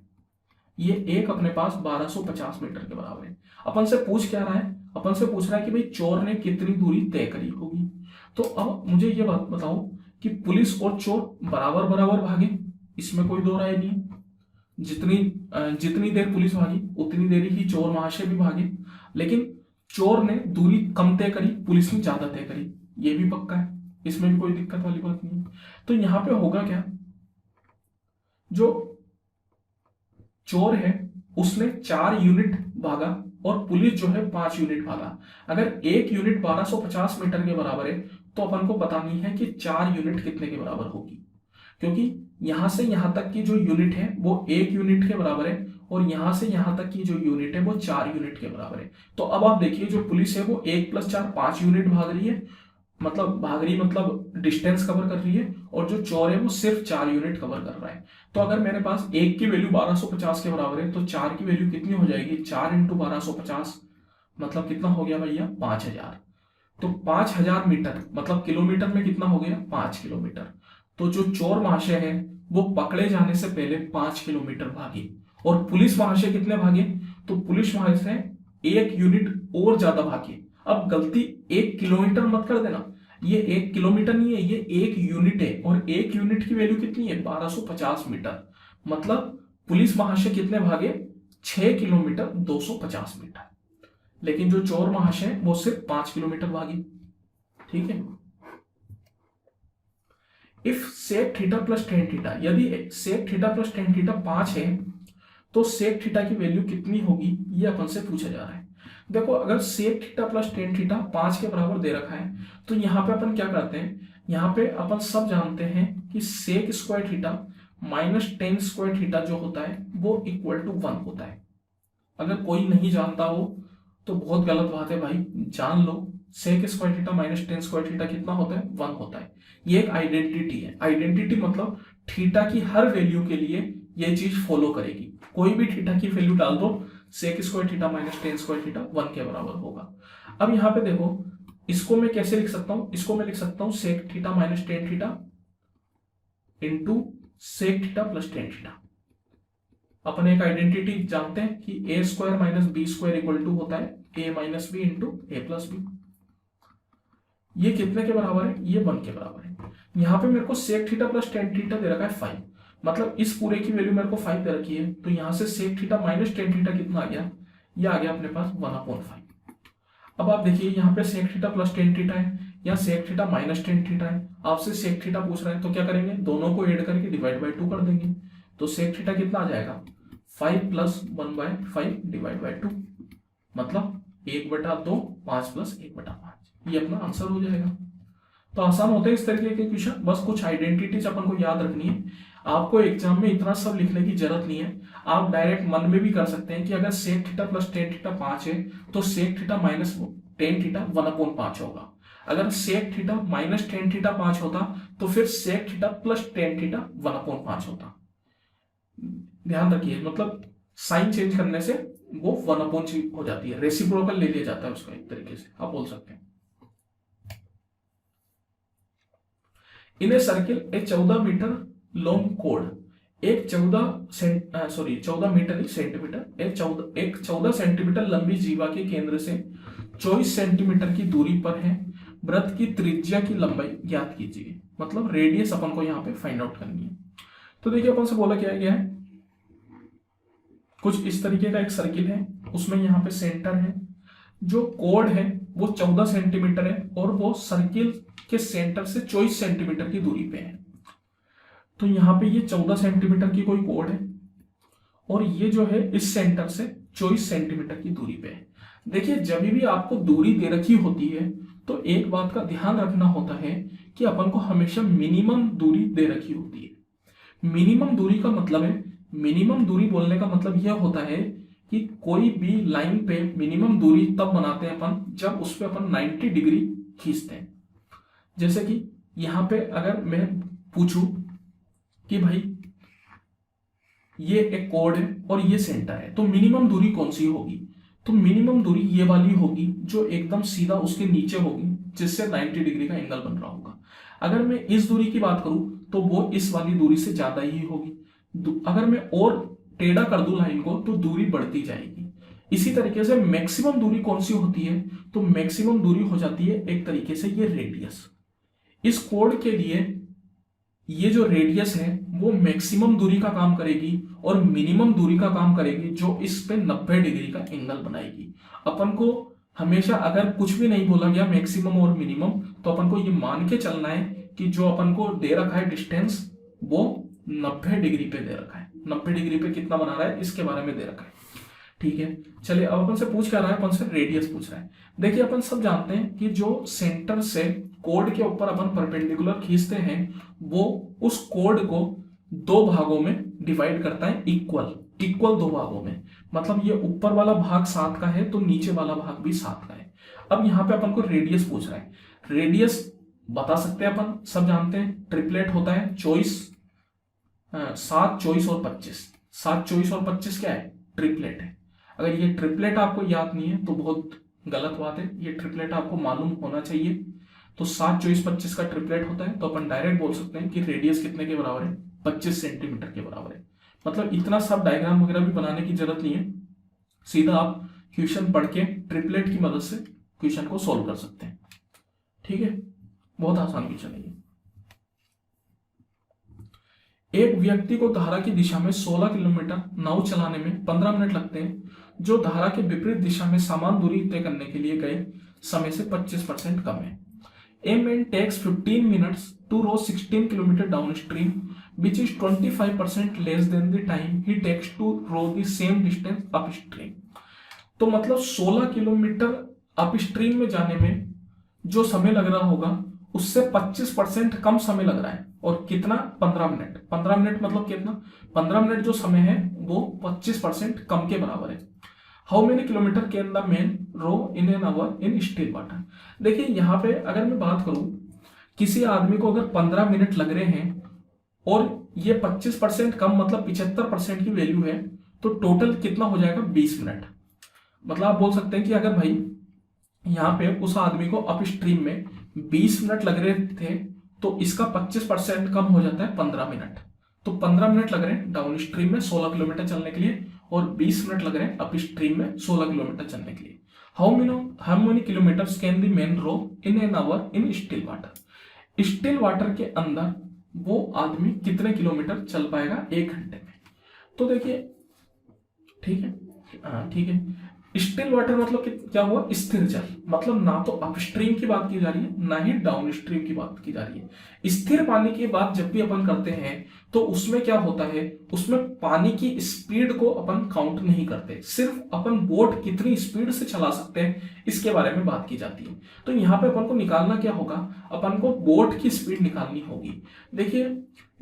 ये एक अपने पास 1250 मीटर के बराबर है। अपन से पूछ क्या रहा है, अपन से पूछ रहा है कि भाई चोर ने कितनी दूरी तय करी होगी। तो अब मुझे ये बात बताओ कि पुलिस और चोर बराबर बराबर भागे, इसमें कोई दो राय नहीं। जितनी देर पुलिस भागी उतनी देर ही चोर महाशय भी भागे, लेकिन चोर ने दूरी कम तय करी, पुलिस ने ज्यादा तय करी, ये भी पक्का है, इसमें भी कोई दिक्कत वाली बात नहीं है। तो यहां पे होगा क्या, जो चोर है उसने 4 यूनिट भागा और पुलिस जो है 5 यूनिट भागा। अगर 1 यूनिट 1250 मीटर के बराबर है तो अपन को बतानी है कि 4 यूनिट कितने के बराबर होगी, क्योंकि यहां से यहां तक की जो यूनिट है वो 1 यूनिट के बराबर है, और यहां से यहां तक की जो यूनिट है वो 4 यूनिट के बराबर है। तो अब आप देखिए, जो पुलिस है वो 1 + 4 5 यूनिट भाग रही है, मतलब भाग रही मतलब डिस्टेंस कवर कर रही है, और जो चौर है वो सिर्फ 4 यूनिट कवर कर रहा है। तो अगर मेरे पास एक की वैल्यू 1250 के बराबर है, तो 4 की वैल्यू कितनी हो जाएगी, 4 इंटू 1250, मतलब कितना हो गया भैया, 5000। तो 5000 मीटर मतलब किलोमीटर में कितना हो गया, 5 किलोमीटर। तो जो चोर महाशय है वो पकड़े जाने से पहले 5 किलोमीटर भागे, और पुलिस महाशय कितने भागे, तो पुलिस महाशय 1 यूनिट और ज्यादा भागे। अब गलती 1 किलोमीटर मत कर देना, ये 1 किलोमीटर नहीं है, ये 1 यूनिट है, और 1 यूनिट की वैल्यू कितनी है, 1250 मीटर। मतलब पुलिस महाशय कितने भागे, 6 किलोमीटर 250 मीटर, लेकिन जो चोर महाशय वो सिर्फ 5 किलोमीटर भागी। ठीक है। If sec theta plus tan theta, यदि sec theta plus tan theta 5 है, तो सेक थीटा की वैल्यू कितनी होगी, ये अपन से पूछा जा रहा है। देखो अगर sec theta plus tan theta 5 के बराबर दे रखा है, तो यहाँ पे अपन क्या करते हैं, यहाँ पे अपन सब जानते हैं कि sec square theta minus tan square theta जो होता है वो इक्वल टू 1 होता है। अगर कोई नहीं जानता हो तो बहुत गलत बात है भाई, जान लो। Sec square theta minus tan square theta कितना होता है, 1 होता है। ये एक आइडेंटिटी है। आइडेंटिटी मतलब थीटा की हर वैल्यू के लिए ये चीज फॉलो करेगी। कोई भी थीटा की वैल्यू डाल दो, sec square theta minus tan square theta 1 के बराबर होगा। अब यहाँ पे देखो, इसको मैं कैसे लिख सकता हूं, इसको मैं लिख सकता हूं sec theta minus tan theta into sec theta plus tan theta. अपन एक आइडेंटिटी जानते हैं कि A square minus B square equal to होता है A minus B into A plus B. ये कितने के बराबर है, ये 1 के बराबर है। यहाँ पे मेरे को sec theta plus tan theta दे रखा है 5, मतलब इस पूरे की वैल्यू मेरे को 5 दे रखी है। तो यहाँ से sec theta minus tan theta कितना आ गया, ये आ गया अपने पास 1/5। अब आप देखिए यहाँ पे sec theta plus tan theta है, यहाँ sec theta minus tan theta है। आपसे सेक थीटा पूछ रहा है तो क्या करेंगे, दोनों को ऐड करके डिवाइड बाई 2 कर देंगे। तो सेक थीटा कितना आ जाएगा, 5 प्लस 1/5 डिवाइड बाई 2, मतलब 1/2, 5 प्लस 1/5, ये अपना आंसर हो जाएगा। तो आसान होते हैं इस तरीके के क्वेश्चन, बस कुछ आइडेंटिटीज अपन को याद रखनी है। आपको एग्जाम में इतना सब लिखने की जरूरत नहीं है, आप डायरेक्ट मन में भी कर सकते हैं कि अगर sec theta plus tan theta 5 है तो sec theta minus tan theta 1/5 होगा। अगर sec theta minus tan theta 5 होता तो फिर sec theta plus tan theta 1/5 होता। ध्यान रखिए, मतलब साइन चेंज करने से वो 1/5 हो जाती है, रेसिप्रोकल ले लिया जाता है उसका, एक तरीके से आप बोल सकते हैं। In a circle a 14 metre long कोड, एक 14 मीटर ही सेंटीमीटर, एक 14 सेंटीमीटर लंबी जीवा के केंद्र से 24 सेंटीमीटर की दूरी पर है। वृत्त की त्रिज्या की लंबाई ज्ञात कीजिए, मतलब रेडियस अपन को यहाँ पे फाइंड आउट करनी है। तो देखिए अपन से बोला क्या गया है, कुछ इस तरीके का एक सर्किल है, उसमें यहाँ पे सेंटर है, जो कोड है वो 14 सेंटीमीटर है, और वो सर्किल के सेंटर से 24 सेंटीमीटर की दूरी पे है। तो यहाँ पे ये 14 सेंटीमीटर की कोई कोड है, और ये जो है इस सेंटर से 24 सेंटीमीटर की दूरी पे है। देखिए जब भी आपको दूरी दे रखी होती है तो एक बात का ध्यान रखना होता है कि अपन को हमेशा मिनिमम दूरी दे रखी होती है। मिनिमम दूरी का मतलब है, मिनिमम दूरी बोलने का मतलब यह होता है कि कोई भी लाइन पे मिनिमम दूरी तब बनाते हैं अपन जब उस पर अपन 90 डिग्री खींचते हैं। जैसे कि यहाँ पे अगर मैं पूछूं कि भाई ये एक कोड है और ये सेंटर है, तो मिनिमम दूरी कौन सी होगी, तो मिनिमम दूरी ये वाली होगी जो एकदम सीधा उसके नीचे होगी, जिससे 90 डिग्री का एंगल बन रहा होगा। अगर मैं इस दूरी की बात करूं तो वो इस वाली दूरी से ज्यादा ही होगी। अगर मैं और टेढ़ा कर दूं लाइन को तो दूरी बढ़ती जाएगी। इसी तरीके से मैक्सिमम दूरी कौन सी होती है, तो मैक्सिमम दूरी हो जाती है एक तरीके से ये रेडियस। इस कोड के लिए ये जो रेडियस है वो मैक्सिमम दूरी का काम करेगी और मिनिमम दूरी का काम करेगी, जो इस पे 90 डिग्री का एंगल बनाएगी। अपन को हमेशा अगर कुछ भी नहीं बोला गया मैक्सिमम और मिनिमम, तो अपन को ये मान के चलना है कि जो अपन को दे रखा है डिस्टेंस वो 90 डिग्री पे दे रखा है। 90 डिग्री पे कितना बना रहा है इसके बारे में दे रखा है। ठीक है, चलिए अब अपन से पूछ क्या रहा है, अपन से रेडियस पूछ रहा है। देखिए अपन सब जानते हैं कि जो सेंटर से कोड के ऊपर अपन परपेंडिकुलर खींचते हैं वो उस कोड को 2 भागों में डिवाइड करता है, इक्वल 2 भागों में। मतलब ये ऊपर वाला भाग 7 का है तो नीचे वाला भाग भी 7 का है। अब यहाँ पे अपन को रेडियस पूछ रहा है। रेडियस बता सकते हैं अपन, सब जानते हैं ट्रिपलेट होता है 7, 24 और 25। 7, 24 और 25 क्या है? ट्रिपलेट है। अगर ये ट्रिपलेट आपको याद नहीं है तो बहुत गलत बात है, ये ट्रिपलेट आपको मालूम होना चाहिए। तो 7, 24, 25 का ट्रिपलेट होता है, तो अपन डायरेक्ट बोल सकते हैं कि रेडियस कितने के बराबर है? 25 सेंटीमीटर के बराबर है। मतलब इतना सब डायग्राम वगैरह भी बनाने की जरूरत नहीं है, सीधा आप क्वेश्चन पढ़ के ट्रिपलेट की मदद से क्वेश्चन को सॉल्व कर सकते हैं। ठीक है, बहुत आसान क्वेश्चन है ये। एक व्यक्ति को धारा की दिशा में 16 किलोमीटर नाव चलाने में 15 मिनट लगते हैं, जो धारा के विपरीत दिशा में समान दूरी तय करने के लिए गए समय से 25% कम है। A man takes 15 minutes to row 16 kilometers downstream, which is 25% less than the time he takes to row the same distance upstream. तो मतलब 16 किलोमीटर अपस्ट्रीम में जाने में जो समय लग रहा होगा उससे 25% कम समय लग रहा है। और कितना? 15 मिनट। 15 मिनट मतलब कितना? 15 मिनट जो समय है वो 25% कम के बराबर है। How many kilometre can the man row in an hour in still water? देखिए यहाँ पे अगर मैं बात करूं, किसी आदमी को अगर 15 मिनट लग रहे हैं और ये 25% कम मतलब 75% की वैल्यू है, तो टोटल कितना हो जाएगा? 20 मिनट। मतलब आप बोल सकते हैं कि अगर भाई यहाँ पे उस आदमी को अप स्ट्रीम में 20 मिनट लग रहे थे, तो इसका 25% कम हो जाता है 15 मिनट। तो 15 मिनट लग रहे हैं डाउन स्ट्रीम में 16 किलोमीटर चलने के लिए और 20 मिनट लग रहे हैं अप स्ट्रीम में 16 किलोमीटर चलने के लिए। How many kilometres can the man row in an hour in still water? Still water के अंदर वो आदमी कितने किलोमीटर चल पाएगा 1 घंटे में? तो देखिए, ठीक है, ठीक है। स्टिल वाटर मतलब क्या हुआ? स्थिर जल। मतलब ना तो अपस्ट्रीम की बात की जा रही है ना ही डाउन स्ट्रीम की बात की जा रही है। स्थिर पानी की बात जब भी अपन करते हैं तो उसमें क्या होता है, उसमें पानी की स्पीड को अपन काउंट नहीं करते, सिर्फ अपन बोट कितनी स्पीड से चला सकते हैं इसके बारे में बात की जाती है। तो यहाँ पे अपन को निकालना क्या होगा? अपन को बोट की स्पीड निकालनी होगी। देखिए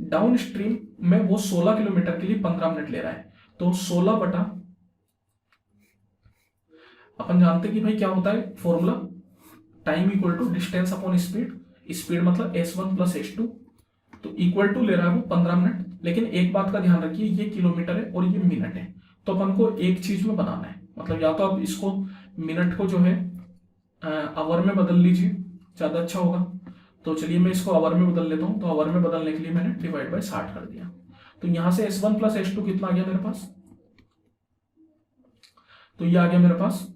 डाउन स्ट्रीम में वो 16 किलोमीटर के लिए 15 मिनट ले रहा है, तो 16 बटा, अपन जानते हैं कि भाई क्या होता है formula, time equal to distance upon speed. Speed मतलब s1 प्लस s2, तो इक्वल टू ले रहा है वो 15 मिनट। लेकिन एक बात का ध्यान रखिए, ये किलोमीटर है और ये मिनट है, तो अपन को एक चीज में बनाना है। मतलब या तो आप इसको मिनट को जो है आवर में बदल लीजिए, ज्यादा अच्छा होगा। तो चलिए मैं इसको आवर में बदल लेता हूं। तो आवर में बदलने के लिए मैंने डिवाइड बाय 60 कर दिया। तो यहां से s1 प्लस s2 कितना आ गया मेरे पास? तो ये आ गया मेरे पास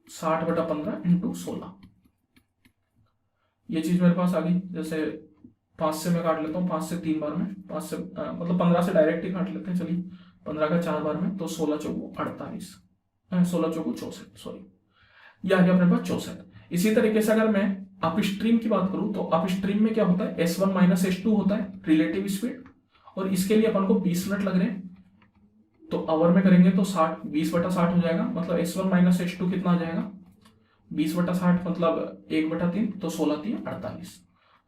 60/15 इंटू 16। ये चीज मेरे पास आ गई। जैसे 5 से मैं काट लेता हूँ, 5 से 3 बार में, 5 से मतलब 15 से डायरेक्ट ही काट लेते हैं। चलिए 15 का 4 बार में, तो 16 चौको 48, 16 चौको 64, सॉरी, ये आ गया अपने पास 64। इसी तरीके से अगर मैं अप स्ट्रीम की बात करूं तो अप स्ट्रीम में क्या होता है? s1 माइनस s2 होता है रिलेटिव स्पीड, और इसके लिए अपन को 20 मिनट लग रहे हैं। तो आवर में करेंगे तो 20/60 हो जाएगा। मतलब s1 माइनस s2 कितना आ जाएगा? 20/60 मतलब 1/3, तो 16 3 48।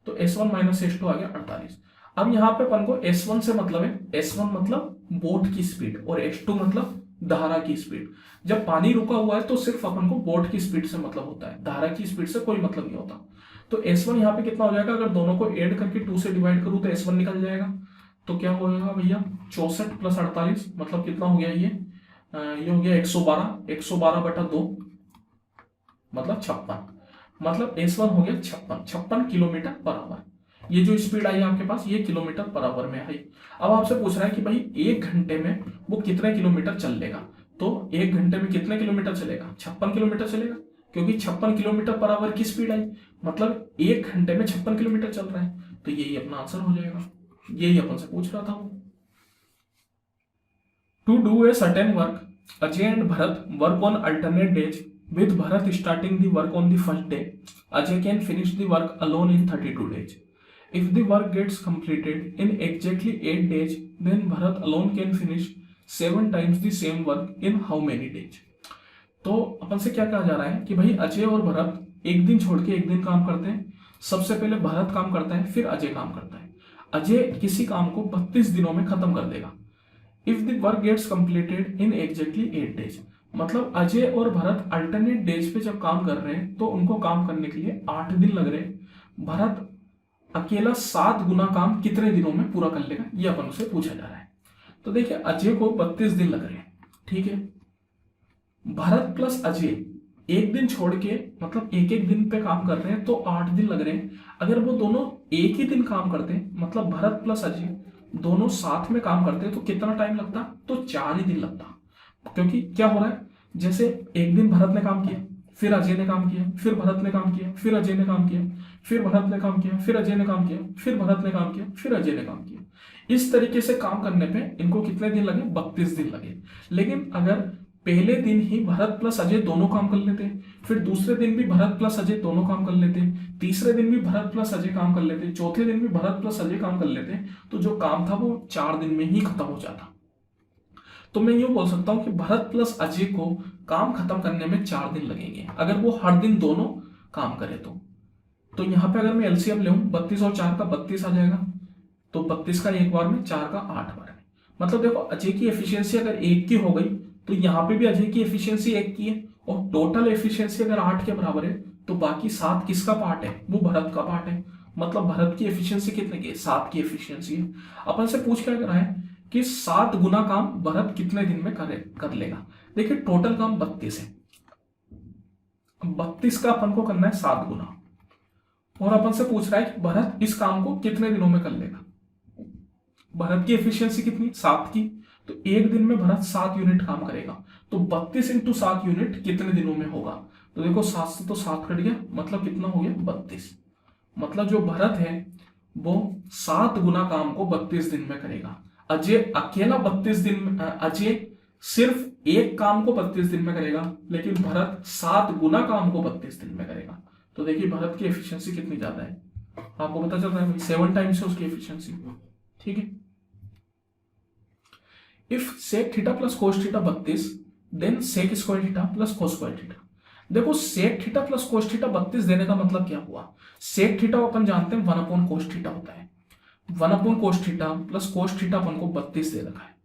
तो s1 माइनस s2 आ गया 48। अब यहाँ पे अपन को s1 से मतलब है, s1 मतलब बोट की स्पीड और s2 मतलब धारा की स्पीड। जब पानी रुका हुआ है तो सिर्फ अपन को बोट की स्पीड से मतलब होता है, धारा की स्पीड से कोई मतलब नहीं होता। तो s1 यहाँ पे कितना हो जाएगा? अगर दोनों को ऐड करके 2 से डिवाइड करूँ तो s1 निकल जाएगा। तो क्या हो जाएगा भैया? 64 प्लस 48 मतलब कितना हो गया? ये हो गया 112। 112/2 मतलब 56। मतलब s1 हो गया 56 किलोमीटर पर आवर। ये जो स्पीड आई आपके पास ये किलोमीटर पर आवर में आई। अब आपसे पूछ रहा है कि भाई 1 घंटे में वो कितने किलोमीटर चल लेगा? तो 1 घंटे में कितने किलोमीटर चलेगा? 56 किलोमीटर चलेगा, क्योंकि 56 किलोमीटर पर आवर की स्पीड आई, मतलब 1 घंटे में 56 किलोमीटर चल रहा है। तो यही अपना आंसर हो जाएगा। यही अपन से पूछ रहा था। To do a certain work, Ajay and Bharat work on alternate days, with Bharat starting the work on the first day. Ajay can finish the work alone in 32 days. If the work gets completed in exactly 8 days, then Bharat alone can finish 7 times the same work in how many days? तो अपन से क्या कहा जा रहा है कि भाई अजय और भरत एक दिन छोड़ के एक दिन काम करते हैं। सबसे पहले भरत काम करता है, फिर अजय काम करता है। अजय किसी काम को 32 दिनों में खत्म कर देगा। If the work gets completed in exactly 8 days, मतलब अजय और भरत अल्टरनेट डेज पे जब काम कर रहे हैं तो उनको काम करने के लिए 8 दिन लग रहे हैं। भरत अकेला 7 गुना काम कितने दिनों में पूरा कर लेगा, ये अपन से पूछा जा रहा है। तो देखिए अजय को 32 दिन लग रहे हैं, ठीक है। भरत प्लस अजय एक दिन छोड़ के मतलब एक एक दिन पे काम कर रहे हैं तो 8 दिन लग रहे हैं। अगर वो दोनों एक ही दिन काम करते हैं मतलब भरत प्लस अजय दोनों साथ में काम करते हैं तो कितना टाइम लगता, तो 4 ही दिन लगता। क्योंकि क्या हो रहा है, जैसे एक दिन भरत ने काम किया, फिर अजय ने काम किया, फिर भरत ने काम किया, फिर अजय ने काम किया, फिर भरत ने काम किया, फिर अजय ने काम किया, फिर भरत ने काम किया, फिर अजय ने काम किया। इस तरीके से काम करने पे इनको कितने दिन लगे, 32 दिन लगे। लेकिन अगर पहले दिन ही भरत प्लस अजय दोनों काम कर लेते, फिर दूसरे दिन भी भरत प्लस अजय दोनों काम कर लेते, तीसरे दिन भी भरत प्लस अजय काम कर लेते, चौथे दिन भी भरत प्लस अजय काम कर लेते, तो जो काम था वो 4 दिन में ही खत्म हो जाता। तो मैं यूं बोल सकता हूं कि भरत प्लस अजय को काम खत्म करने में 4 दिन लगेंगे अगर वो हर दिन दोनों काम करे तो यहां पे अगर मैं एलसीएम ले 32 और 4 का 32 आ जाएगा, तो 32 का एक बार में, 4 का 8 बार में। मतलब देखो अजय की एफिशिएंसी अगर 1 की हो गई तो यहाँ पे भी अजय की एफिशिएंसी 1 की है, और टोटल एफिशिएंसी अगर 8 के बराबर है तो बाकी 7 किसका पार्ट है, वो भरत का पार्ट है। मतलब भरत की एफिशिएंसी कितने की है, 7 की एफिशिएंसी है। अपन से पूछ क्या कर रहा है कि 7 गुना काम भरत कितने दिन में कर लेगा। देखिए टोटल काम 32 है, 32 का अपन को करना है 7 गुना, और अपन से पूछ रहा है कि भरत इस काम को कितने दिनों में कर लेगा। भरत की एफिशिएंसी कितनी, 7 की, तो एक दिन में भरत 7 यूनिट काम करेगा। तो 32 इंटू 7 यूनिट कितने दिनों में होगा, तो देखो 7 से तो 7 कट गया, मतलब कितना हो गया, 32। मतलब जो भरत है वो 7 गुना काम को 32 दिन में करेगा। अजय अकेला 32 दिन में, अजय सिर्फ एक काम को 32 दिन में करेगा, लेकिन भरत 7 गुना काम को 32 दिन में करेगा। तो देखिए भरत की एफिशिएंसी कितनी ज्यादा है, आपको पता चल रहा है 7 टाइम्स है उसकी एफिशिएंसी, ठीक है। If sec theta plus cos theta 32, then sec square theta plus cos square theta. देखो sec theta plus cos theta 32 देने का मतलब क्या हुआ, सेक थीटा अपन जानते हैं 1 अपॉन कोस थीटा होता है, 1 upon cos theta plus cos theta अपन को 32 दे रखा है।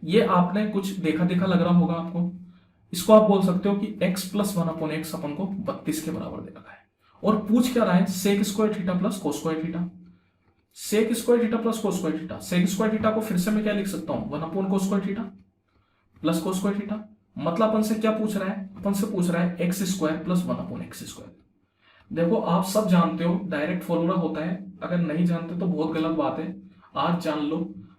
ये आपने कुछ देखा देखा लग रहा होगा आपको, इसको आप बोल सकते हो कि x plus 1 upon x upon को 32 के बराबर दे रखा है। और पूछ क्या रहा है, sec square theta plus cos square theta. Sec square theta plus cos square theta, sec square theta को फिर से मैं क्या लिख सकता हूं, 1 upon cos square theta plus cos square theta. मतलब अपन से क्या पूछ रहा है, अपन से पूछ रहा है x square plus 1 upon x square. देखो आप सब जानते हो डायरेक्ट फॉर्मूला होता है, अगर नहीं जानते तो बहुत गलत बात है, आज जान लो।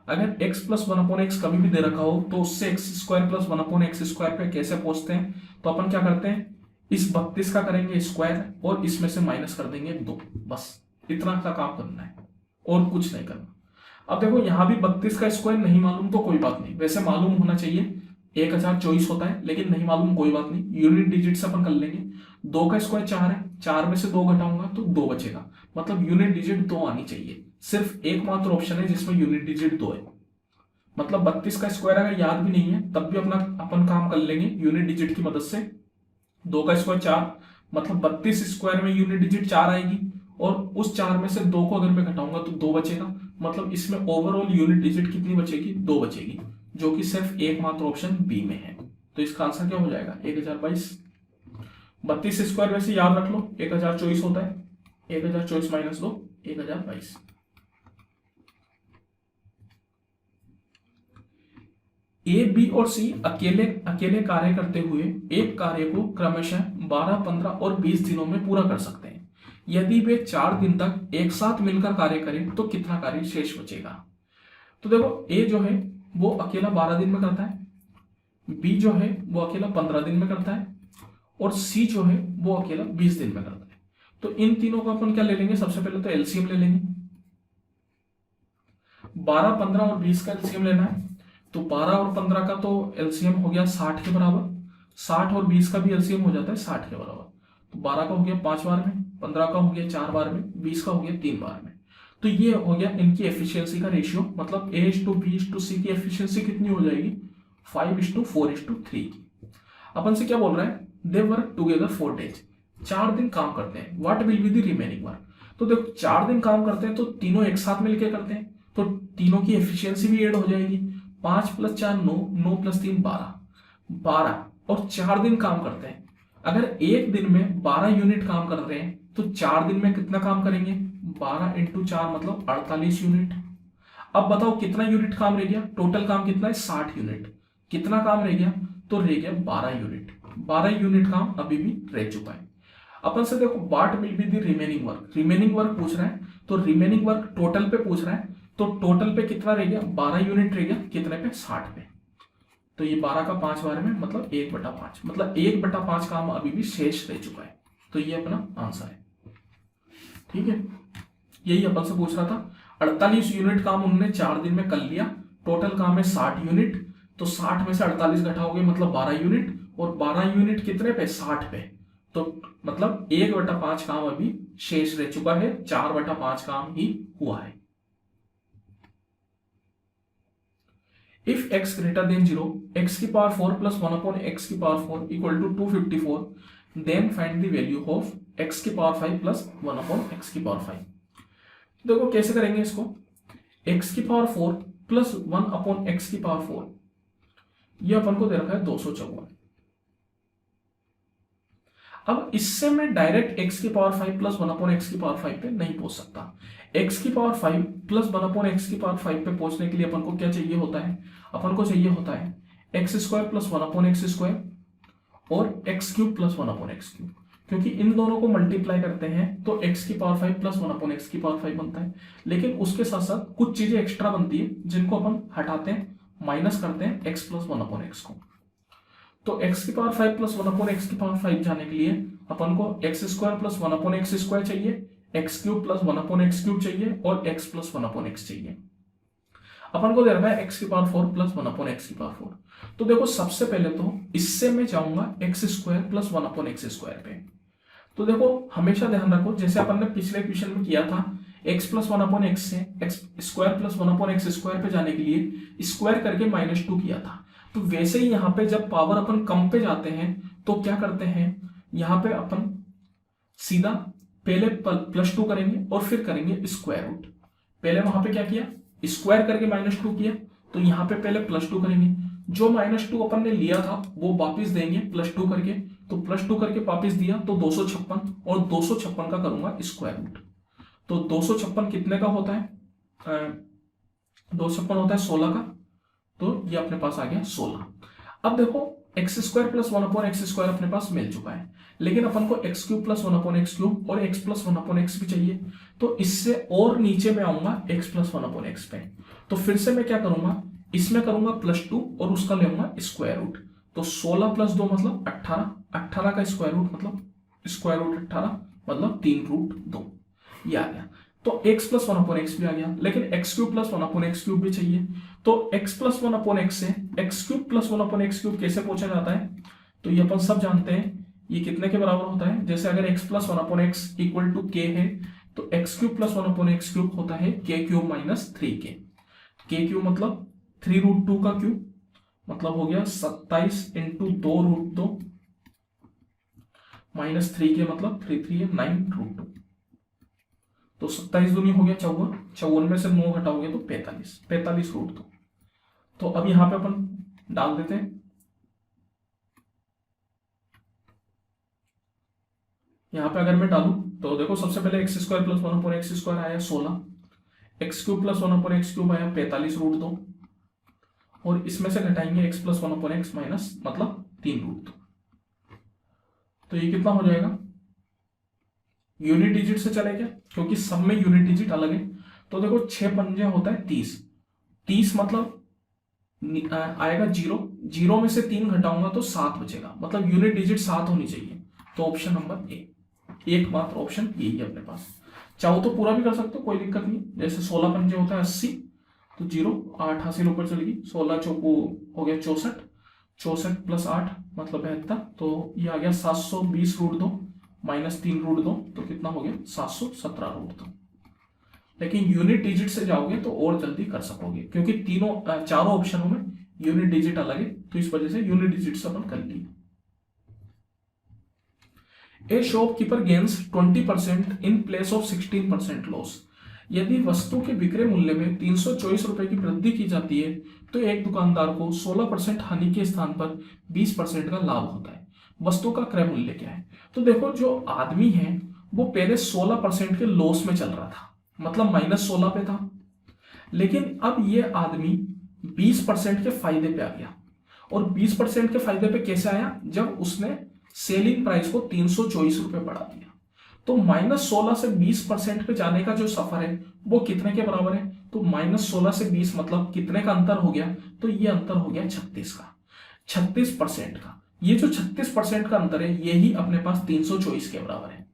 अगर x प्लस 1 अपॉन एक्स कभी भी दे रखा हो तो उससे x square plus 1 upon x square पे कैसे पहुंचते हैं, तो अपन क्या करते हैं, इस 32 का करेंगे स्क्वायर और इसमें से माइनस कर देंगे 2, बस इतना सा काम करना है और कुछ नहीं करना। अब देखो यहां भी 32 का स्क्वायर नहीं मालूम तो कोई बात नहीं, वैसे मालूम होना चाहिए 1024 होता है, लेकिन नहीं मालूम कोई बात नहीं, यूनिट डिजिट से अपन कर लेंगे। 2 का स्क्वायर 4 है, 4 में से 2 घटाऊंगा तो 2 बचेगा, मतलब यूनिट डिजिट 2 आनी चाहिए। सिर्फ एकमात्र ऑप्शन है जिसमें यूनिट डिजिट 2 है। मतलब 32 का स्क्वायर अगर याद भी नहीं है तब भी अपन काम कर लेंगे यूनिट डिजिट की मदद से। 2 का स्क्वायर 4, मतलब 32 स्क्वायर में यूनिट डिजिट 4 आएगी, और उस 4 में से 2 को अगर मैं घटाऊंगा तो 2 बचेगा। मतलब इसमें ओवरऑल यूनिट डिजिट कितनी बचेगी, 2 बचेगी, जो कि सिर्फ एकमात्र ऑप्शन बी में है। तो इसका आंसर क्या हो जाएगा, 1022। 32 स्क्वायर वैसे याद रख लो 1024 होता है, 1024 माइनस 2, 1022। ए, बी और सी अकेले अकेले कार्य करते हुए एक कार्य को क्रमशः 12, 15 और 20 दिनों में पूरा कर सकते हैं। यदि वे 4 दिन तक एक साथ मिलकर कार्य करें तो कितना कार्य शेष बचेगा। तो देखो ए जो है वो अकेला 12 दिन में करता है, बी जो है वो अकेला 15 दिन में करता है, और सी जो है वो अकेला 20 दिन में करता है। तो इन तीनों को अपन क्या ले लेंगे, सबसे पहले तो एलसीएम ले लेंगे। 12, 15 और 20 का एलसीएम लेना है, तो 12 और 15 का तो एलसीएम हो गया 60 के बराबर, 60 और 20 का भी एलसीएम हो जाता है 60 के बराबर। तो 12 का हो गया 5 बार में, 15 का हो गया 4 बार में, 20 का हो गया 3 बार में। तो ये हो गया इनकी एफिशिएंसी का रेशियो, मतलब A/B/C की एफिशिएंसी कितनी हो जाएगी, 5:4:3 की। अपन से क्या बोल रहा है, दे वर्क टुगेदर 4 days, 4 दिन काम करते हैं। What will be the remaining work, तो देखो 4 दिन काम करते हैं तो तीनों एक साथ मिलकर करते हैं, तो तीनों की एफिशिएंसी भी ऐड हो जाएगी। 5 + 4 9, 9 + 3 12, 12 और 4 दिन काम करते हैं। अगर एक दिन में 12 यूनिट काम कर रहे हैं तो 4 दिन में कितना काम करेंगे? 12 इंटू 4 मतलब 48 यूनिट। अब बताओ कितना यूनिट काम रह गया? टोटल काम कितना है? 60 यूनिट। कितना काम रह गया? तो रह गया 12 यूनिट। 12 यूनिट काम अभी भी रह चुका है। अपन से देखो what will be the remaining work. Remaining work पूछ रहा है तो रिमेनिंग वर्क टोटल पे पूछ रहा है, तो टोटल पे कितना रह गया? 12 यूनिट रह गया। कितने पे? 60 पे। तो ये 12 का 5 बार में मतलब 1/5, मतलब 1/5 काम अभी भी शेष रह चुका है। तो ये अपना आंसर है। ठीक है, यही अपन से पूछ रहा था। 48 यूनिट काम उन्होंने 4 दिन में कर लिया। टोटल काम है 60 यूनिट, तो 60 में से 48 घटाओगे मतलब 12 यूनिट, और 12 यूनिट कितने पे? 60 पे। तो मतलब 1/5 काम अभी शेष रह चुका है, 4/5 काम ही हुआ है। If x greater than 0, x की पावर 4 प्लस 1 अपॉन x की power 4 equal to 254, then find the value of x की पावर 5 प्लस 1 अपॉन x की पावर 5। देखो कैसे करेंगे इसको। x की पावर 4 प्लस 1 अपॉन x की पावर 4, ये अपन को दे रखा है 254। अब इससे मैं डायरेक्ट x की पावर 5 प्लस 1 अपॉन x की पावर 5 पे नहीं पहुंच सकता। x की पावर 5 प्लस 1 अपॉन x की पावर 5 पे पहुंचने के लिए अपन को क्या चाहिए होता है? अपन को चाहिए होता है x square plus 1 upon x square और x cube plus 1 upon x cube, क्योंकि इन दोनों को मल्टीप्लाई करते हैं तो x की पावर 5 प्लस 1 अपॉन एक्स की पावर 5 बनता है। लेकिन उसके साथ साथ कुछ चीजें एक्स्ट्रा बनती है जिनको अपन हटाते हैं, माइनस करते हैं x प्लस 1 अपॉन एक्स को। तो x की पावर 5 प्लस 1 अपॉन एक्स की पावर 5 जाने के लिए अपन को x square plus 1 upon x square चाहिए, x cube plus 1 upon x cube चाहिए और x प्लस 1 अपॉन एक्स चाहिए। अपन को दे रखा है x की पावर 4 प्लस 1 अपॉन एक्स की पावर 4। तो देखो सबसे पहले तो इससे मैं जाऊंगा x square plus 1 upon x square पे। तो देखो हमेशा ध्यान रखो, जैसे अपन ने पिछले क्वेश्चन में किया था, x प्लस 1 अपॉन एक्स से x square plus 1 upon x square पे जाने के लिए स्क्वायर करके -2 किया था। तो वैसे ही यहाँ पे जब पावर अपन कम पे जाते हैं तो क्या करते हैं, यहाँ पे अपन सीधा पहले +2 करेंगे और फिर करेंगे स्क्वायर रूट। पहले वहां पे क्या किया? स्क्वायर करके -2 किया, तो यहाँ पे पहले +2 करेंगे। जो -2 अपन ने लिया था वो वापिस देंगे +2 करके, तो +2 करके वापिस दिया तो 256, और 256 का करूंगा स्क्वायर रूट। तो 256 कितने का होता है? 256 होता है 16 का, तो ये अपने पास आ गया 16। अब देखो x square plus 1 upon x square अपने पास मिल चुका है, लेकिन अपन को x cube plus 1 upon x cube और एक्स प्लस 1 अपॉन एक्स भी चाहिए। तो इससे और नीचे में आऊंगा एक्स प्लस 1 अपॉन एक्स पे। तो फिर से मैं क्या करूंगा, इसमें करूंगा +2 और उसका लेऊंगा स्क्वायर रूट। तो 16 + 2 मतलब 18, 18 का स्क्वायर रूट मतलब स्क्वायर रूट 18 मतलब 3√2, ये आ गया। तो x प्लस 1 अपॉन एक्स भी आ गया, लेकिन x cube plus 1 upon x cube भी चाहिए। तो x प्लस 1 अपॉन एक्स से x cube plus 1 upon x cube कैसे पूछा जाता है? तो ये अपन सब जानते हैं, ये कितने के बराबर होता है? जैसे अगर x plus 1 upon x equal to k है, तो x cube plus 1 upon x cube होता है k cube minus 3k। k cube मतलब 3√2 का क्यूब, मतलब हो गया 27 इंटू 2√2 माइनस 3k मतलब 3 है 9√2। तो 27 दूनी हो गया 54, 54 में से 9 घटाओगे तो 45, 45√2। तो अब यहां पे अपन डाल देते हैं, यहां पे अगर मैं डालूं तो देखो सबसे पहले x square plus 1 upon x square आया 16, x cube plus 1 upon x cube आया 45√2, और इसमें से घटाएंगे x plus 1 upon x minus मतलब 3√2। तो ये कितना हो जाएगा? यूनिट डिजिट से चले क्या, क्योंकि सब में यूनिट डिजिट अलग है। तो देखो 6 पंजे होता है 30, 30 मतलब आएगा 0, 0 में से 3 घटाऊंगा तो 7 बचेगा, मतलब यूनिट डिजिट 7 होनी चाहिए। तो ऑप्शन नंबर ए, एकमात्र ऑप्शन यही है अपने पास। चाहो तो पूरा भी कर सकते हो, कोई दिक्कत नहीं। जैसे 16 पंजे होता है 80, तो 0 8 हासिल ऊपर चलेगी, 16 चौको हो गया 64, 64 प्लस 8 मतलब 72, तो ये आ गया 720√2 माइनस 3√2, तो कितना हो गया 717√2। लेकिन यूनिट डिजिट से जाओगे तो और जल्दी कर सकोगे, क्योंकि चारों ऑप्शनों में यूनिट डिजिट अलग है, तो इस वजह से यूनिट डिजिट से अपन कर लिए। ए shopkeeper gains 20% in place of 16% loss. यदि वस्तु के विक्रय मूल्य में 324 रुपए की वृद्धि की जाती है तो एक दुकानदार को 16% हानि के स्थान पर 20% का लाभ होता है। वस्तु का क्रय मूल्य क्या है? तो देखो, जो आदमी है वो पहले 16% के लॉस में चल रहा था, मतलब -16 पे था, लेकिन अब ये आदमी 20% के फायदे पे आ गया। और 20% के फायदे पे कैसे आया? जब उसने सेलिंग प्राइस को 324 रुपए बढ़ा दिया। तो -16 से 20% पे जाने का जो सफर है वो कितने के बराबर है? तो -16 से 20 मतलब कितने का अंतर हो गया? तो ये अंतर हो गया 36 का, 36% का। ये जो 36% का अंतर है यही अपने पास 324 के बराबर है।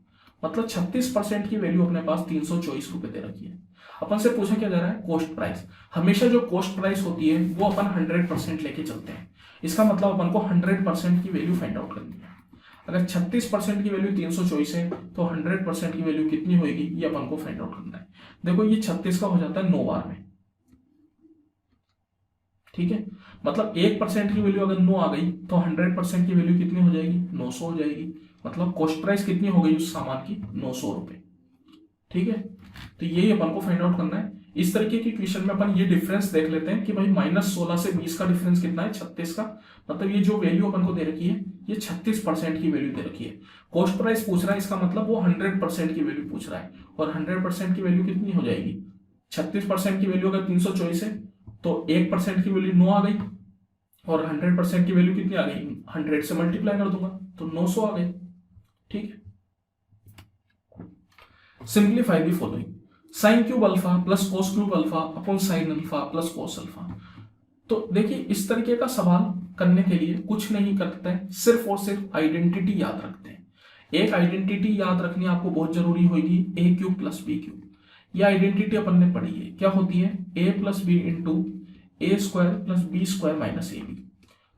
मतलब 36% की वैल्यू अपने पास 324 रुपए दे रखी है। अपन से पूछा क्या जा रहा है? Cost price. हमेशा जो कॉस्ट प्राइस होती है वो अपन 100% लेके चलते हैं। इसका मतलब अपन को 100% की वैल्यू फाइंड आउट करनी है। अगर 36% की वैल्यू 324 है तो 100% की वैल्यू कितनी होगी ये अपन को फाइंड आउट करना है। देखो, ये 36 का हो जाता है 9 बार में, ठीक है। मतलब 1% की वैल्यू अगर 9 आ गई तो 100% की वैल्यू कितनी हो जाएगी? 900 हो जाएगी। मतलब कॉस्ट प्राइस कितनी हो गई उस सामान की? 900 रुपए, ठीक है। तो यही अपन को फाइंड आउट करना है। इस तरीके की क्वेश्चन में अपन ये डिफरेंस देख लेते हैं कि भाई -16 से 20 का डिफरेंस कितना है? 36 का। मतलब ये जो वैल्यू अपन को दे रखी है ये 36% की वैल्यू दे रखी है। कॉस्ट प्राइस पूछ रहा है, इसका मतलब वो 100% की वैल्यू पूछ रहा है। और 100% की वैल्यू कितनी हो जाएगी? 36% की वैल्यू अगर 324 है तो 1% की वैल्यू 9 आ गई, और 100% की वैल्यू कितनी आ गई? 100 से मल्टीप्लाई कर दूंगा तो 900 आ गई, ठीक है। Simplify the following, sine cube alpha plus cos cube alpha upon sine alpha plus cos alpha. तो देखिए, इस तरीके का सवाल करने के लिए कुछ नहीं करते हैं, सिर्फ और सिर्फ आइडेंटिटी याद रखते हैं। एक आइडेंटिटी याद रखनी आपको बहुत जरूरी होगी, A cube plus B cube. ये आइडेंटिटी अपन ने पढ़ी है, क्या होती है? A plus B into A square plus B square minus A B.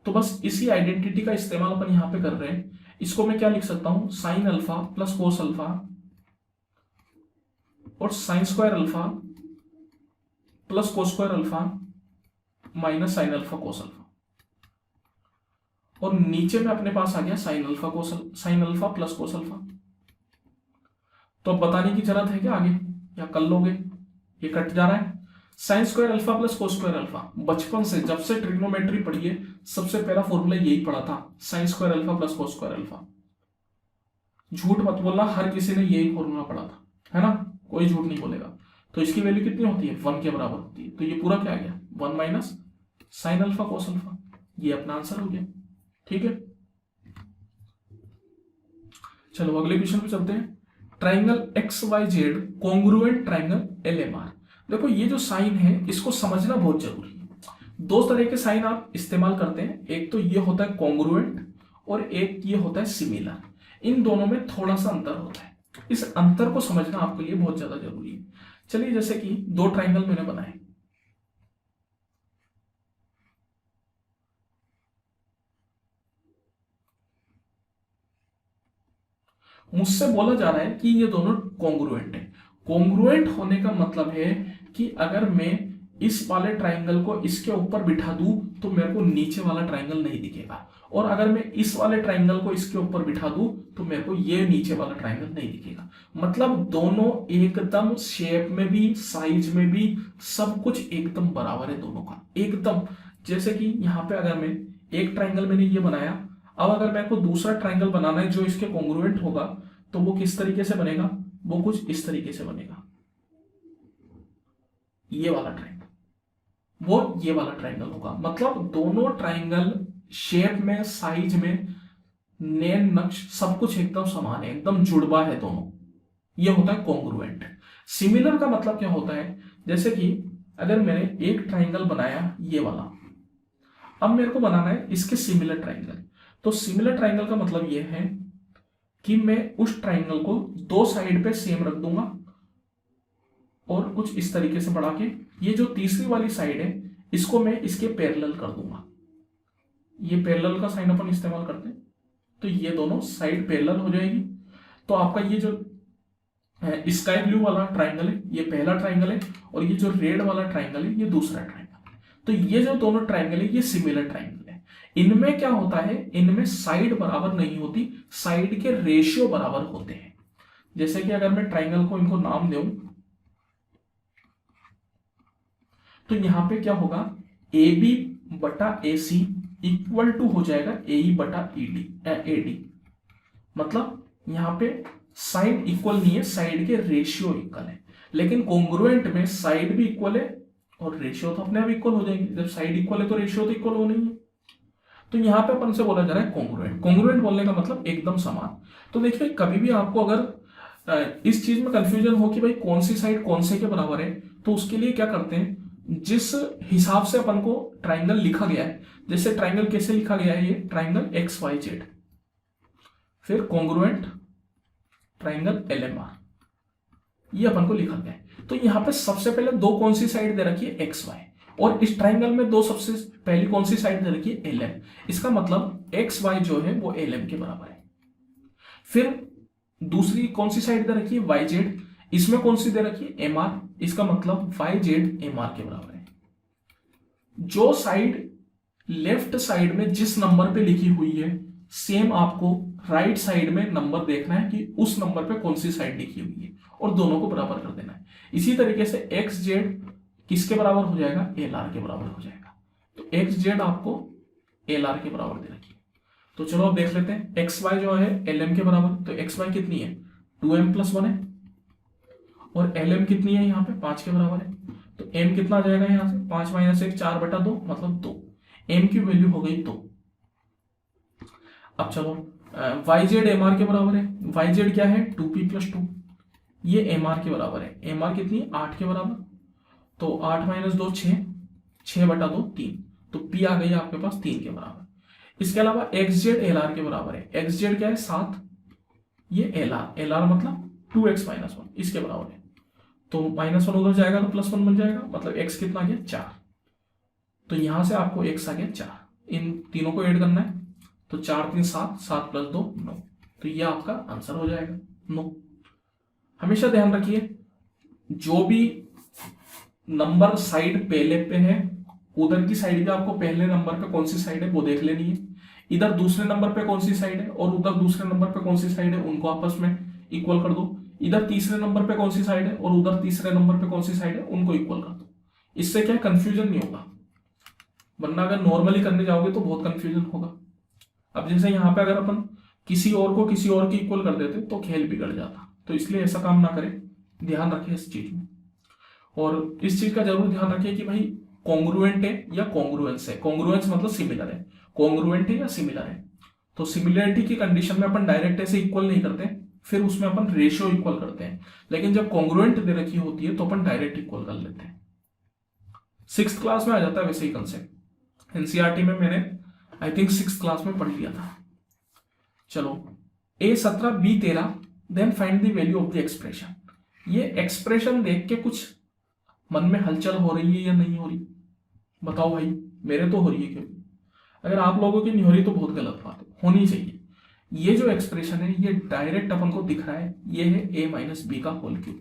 तो बस इसी आइडेंटिटी का इस्तेमाल अपन यहां पे कर रहे हैं। इसको मैं क्या लिख सकता हूं? Sine alpha plus cos alpha और sine square alpha plus cos square alpha minus sine alpha cos alpha. और नीचे में अपने पास आ गया sine alpha cos, sine alpha plus cos alpha. तो अब बताने की जरूरत है क्या आगे, या कर लोगे? ये कट जा रहा है। Sign square alpha plus cos square alpha, बचपन से जब से ट्रिग्नोमेट्री पढ़ी है सबसे पहला फॉर्मूला यही पढ़ा था, sign square alpha plus cos square alpha. झूठ मत बोलना, हर किसी ने यही फॉर्मूला पढ़ा था, है ना? कोई झूठ नहीं बोलेगा। तो इसकी वैल्यू कितनी होती है? 1 के बराबर होती है। तो ये पूरा क्या आ गया? 1 minus sine alpha cos alpha. ये अपना आंसर हो गया, ठीक है। चलो अगले क्वेश्चन पे चलते हैं। Triangle X Y Z congruent triangle L M R. देखो, ये जो साइन है इसको समझना बहुत जरूरी है। दो तरह के साइन आप इस्तेमाल करते हैं, एक तो ये होता है कॉन्ग्रुएंट और एक ये होता है सिमिलर। इन दोनों में थोड़ा सा अंतर होता है, इस अंतर को समझना आपके लिए बहुत ज्यादा जरूरी है। चलिए, जैसे कि दो ट्राइंगल मैंने बनाए, मुझसे बोला जा रहा है कि ये दोनों कॉन्ग्रुएंट है। कॉन्ग्रुएंट होने का मतलब है कि अगर मैं इस वाले ट्राइंगल को इसके ऊपर बिठा दूं तो मेरे को नीचे वाला ट्राइंगल नहीं दिखेगा, और अगर मैं इस वाले ट्राइंगल को इसके ऊपर बिठा दूं तो मेरे को ये नीचे वाला ट्राइंगल नहीं दिखेगा। मतलब दोनों एकदम शेप में भी साइज में भी सब कुछ एकदम बराबर है दोनों का, एकदम। जैसे कि यहाँ पे अगर मैं एक ट्राइंगल मैंने ये बनाया, अब अगर मेरे को दूसरा ट्राइंगल बनाना है जो इसके कॉन्ग्रुएंट होगा तो वो किस तरीके से बनेगा? वो कुछ इस तरीके से बनेगा। ये वाला ट्राइंगल वो ये वाला ट्राइंगल होगा। मतलब दोनों ट्राइंगल शेप में साइज में नैन नक्श सब कुछ एकदम समान है, एकदम जुड़वा है दोनों। ये होता है कॉन्ग्रुएंट। सिमिलर का मतलब क्या होता है? जैसे कि अगर मैंने एक ट्राइंगल बनाया ये वाला, अब मेरे को बनाना है इसके सिमिलर ट्राइंगल। तो सिमिलर ट्राइंगल का मतलब ये है कि मैं उस ट्राइंगल को दो साइड पे सेम रख दूंगा और कुछ इस तरीके से बढ़ा के ये जो तीसरी वाली साइड है इसको मैं इसके पैरेलल कर दूंगा। ये पैरेलल का साइन अपन इस्तेमाल करते हैं, तो ये दोनों साइड पैरेलल हो जाएगी। तो आपका ये जो स्काई ब्लू वाला ट्राइंगल है ये पहला ट्राइंगल है, और ये जो रेड वाला ट्राइंगल है ये दूसरा ट्राइंगल है। तो ये जो दोनों ट्राइंगल है ये सिमिलर ट्राइंगल है। इनमें क्या होता है? इनमें साइड बराबर नहीं होती, साइड के रेशियो बराबर होते हैं। जैसे कि अगर मैं ट्राइंगल को इनको नाम दूं तो यहां पे क्या होगा, ए बी बटा ए सी इक्वल टू हो जाएगा ए ई बटा ए डी। मतलब यहां पे साइड इक्वल नहीं है, साइड के रेशियो इक्वल है। लेकिन कॉन्ग्रुएंट में साइड भी इक्वल है और रेशियो तो अपने आप इक्वल हो जाएंगे। जब साइड इक्वल है तो रेशियो तो इक्वल हो नहीं है। तो यहां पे अपन से बोला जा रहा है कॉन्ग्रुएंट। कॉन्ग्रुएंट बोलने का मतलब एकदम समान। तो देखिए कभी भी आपको अगर इस चीज में कंफ्यूजन हो कि भाई कौन सी साइड कौन से के बराबर है, तो उसके लिए क्या करते हैं, जिस हिसाब से अपन को ट्राइंगल लिखा गया है, जैसे ट्राइंगल कैसे लिखा गया है, ये ट्राइंगल एक्स वाई जेड, फिर congruent triangle L M R, ये अपन को लिखा गया है। तो यहां पे सबसे पहले दो कौन सी साइड दे रखी है, एक्स वाई, और इस ट्राइंगल में दो सबसे पहली कौन सी साइड दे रखी है, एल एम। इसका मतलब एक्स वाई जो है वो एल एम के बराबर है। फिर दूसरी कौन सी साइड दे रखी है, वाई जेड, इसमें कौन सी दे रखी है, एम आर, इसका मतलब वाई जेड एम आर के बराबर है। जो साइड लेफ्ट साइड में जिस नंबर पे लिखी हुई है, सेम आपको राइट साइड में नंबर देखना है कि उस नंबर पे कौन सी साइड लिखी हुई है, और दोनों को बराबर कर देना है। इसी तरीके से एक्स जेड किसके बराबर हो जाएगा, एल आर के बराबर हो जाएगा। तो एक्स जेड आपको एल आर के बराबर दे रखी है। तो चलो अब देख लेते हैं, एक्स वाई जो है एल एम के बराबर, तो एक्स वाई कितनी है, 2m + 1 है, और एल एम कितनी है यहाँ पे 5 के बराबर है। तो m कितना आ जाएगा यहाँ से, 5 - 1 4/2, मतलब 2। m की वैल्यू हो गई 2। अब चलो वाई जेड एम आर के बराबर है। वाई जेड क्या है, 2p + 2, ये एम आर के बराबर है। एम आर कितनी है, 8 के बराबर। तो 8 - 2 6, 6/2 3, तो p आ गई आपके पास 3 के बराबर। इसके अलावा एक्स जेड एल आर के बराबर है। एक्स जेड क्या है 7, ये एल आर मतलब 2x - 1 इसके बराबर है। तो -1 उधर जाएगा तो +1 बन जाएगा, मतलब x कितना आ गया 4। तो यहां से आपको x आ गया 4। इन तीनों को ऐड करना है, तो 4 3 7, 7 + 2 9, तो ये आपका आंसर हो जाएगा 9। हमेशा ध्यान रखिए, जो भी नंबर साइड पहले पे है, उधर की साइड भी आपको पहले नंबर पे कौन सी साइड है वो देख लेनी है। इधर दूसरे नंबर पे कौन सी साइड है और उधर दूसरे नंबर पे कौन सी साइड है, उनको आपस में इक्वल कर दो। इधर तीसरे नंबर पे कौन सी साइड है और उधर तीसरे नंबर पे कौन सी साइड है, उनको इक्वल कर दो। इससे क्या कंफ्यूजन नहीं होगा, वरना अगर नॉर्मली करने जाओगे तो बहुत कंफ्यूजन होगा। अब जैसे यहाँ पे अगर अपन किसी और को किसी और की इक्वल कर देते तो खेल बिगड़ जाता। तो इसलिए ऐसा काम ना करें, ध्यान रखें इस चीज में। और इस चीज का जरूर ध्यान रखें कि भाई कॉन्ग्रुएंट है या कॉन्ग्रुएंस है। कॉन्ग्रुएंस मतलब सिमिलर है, कॉन्ग्रुएंट है या सिमिलर है। तो सिमिलरिटी की कंडीशन में अपन डायरेक्ट ऐसे इक्वल नहीं करते, फिर उसमें अपन रेशियो इक्वल करते हैं। लेकिन जब कॉन्ग्रुएंट दे रखी होती है तो अपन डायरेक्ट इक्वल कर लेते हैं। 6th क्लास में आ जाता है वैसे ही कंसेप्ट। एनसीईआरटी में मैंने आई थिंक 6th क्लास में पढ़ लिया था। चलो A17 B13, then find the value of the expression. ये एक्सप्रेशन देख के कुछ मन में हलचल हो रही है या नहीं हो रही, बताओ भाई। मेरे तो हो रही है, क्योंकि अगर आप लोगों की नहीं हो रही तो बहुत गलत बात है, होनी चाहिए। ये जो एक्सप्रेशन है ये डायरेक्ट अपन को दिख रहा है, ये है a - b का होल क्यूब।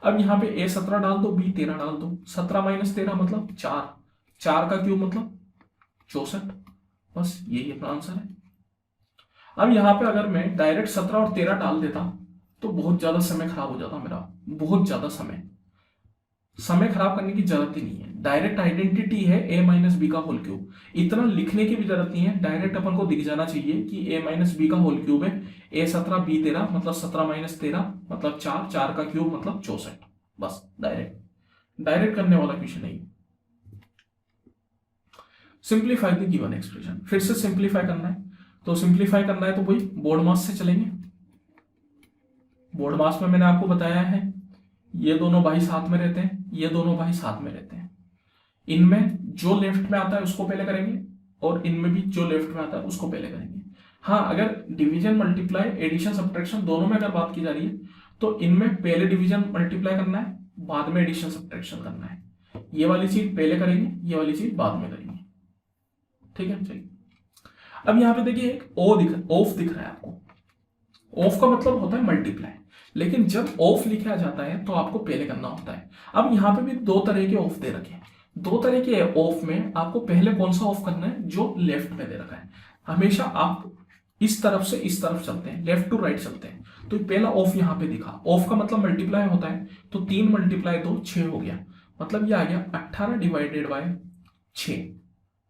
अब यहाँ पे A17 डाल दो, B13 डाल दो। 17 - 13 मतलब 4, 4 का क्यूब मतलब 64। बस यही अपना आंसर है। अब यहाँ पे अगर मैं डायरेक्ट 17 और 13 डाल देता तो बहुत ज्यादा समय खराब हो जाता मेरा, बहुत ज्यादा समय खराब करने की जरूरत ही नहीं है। डायरेक्ट आइडेंटिटी है a - b का होल क्यूब, इतना लिखने की भी जरूरत नहीं है। डायरेक्ट अपन को दिख जाना चाहिए कि a - b का होल क्यूब है A17 B13 मतलब 17 - 13 मतलब 4, 4 का क्यूब मतलब 64। बस डायरेक्ट करने वाला क्वेश्चन नहीं। सिंप्लीफाई द गिवन एक्सप्रेशन, फिर से सिंप्लीफाई करना है। तो सिंप्लीफाई करना है तो वही बोर्ड मास से चलेंगे। बोर्ड मास में मैंने आपको बताया है, ये दोनों भाई साथ में रहते हैं, ये दोनों भाई साथ में रहते हैं। इनमें जो लेफ्ट में आता है उसको पहले करेंगे, और इनमें भी जो लेफ्ट में आता है उसको पहले करेंगे। हाँ, अगर डिवीजन मल्टीप्लाई एडिशन सब्ट्रैक्शन दोनों में अगर बात की जा रही है तो इनमें पहले डिवीजन मल्टीप्लाई करना है, बाद में एडिशन सब्ट्रैक्शन करना है। ये वाली चीज पहले करेंगे, ये वाली चीज बाद में करेंगे। ठीक है, चलिए। अब यहाँ पे देखिए एक ऑफ दिख रहा है आपको। ऑफ का मतलब होता है मल्टीप्लाई, लेकिन जब ऑफ लिखा जाता है तो आपको पहले करना होता है। अब यहाँ पे भी दो तरह के ऑफ दे रखे हैं। दो तरह के ऑफ में आपको पहले कौन सा ऑफ करना है, जो लेफ्ट में दे रखा है। हमेशा आप इस तरफ से इस तरफ चलते हैं, लेफ्ट टू राइट चलते हैं। तो पहला ऑफ यहाँ पे दिखा, ऑफ का मतलब मल्टीप्लाई होता है। तो 3 × 2 6 हो गया, मतलब ये आ गया 18 divided by 6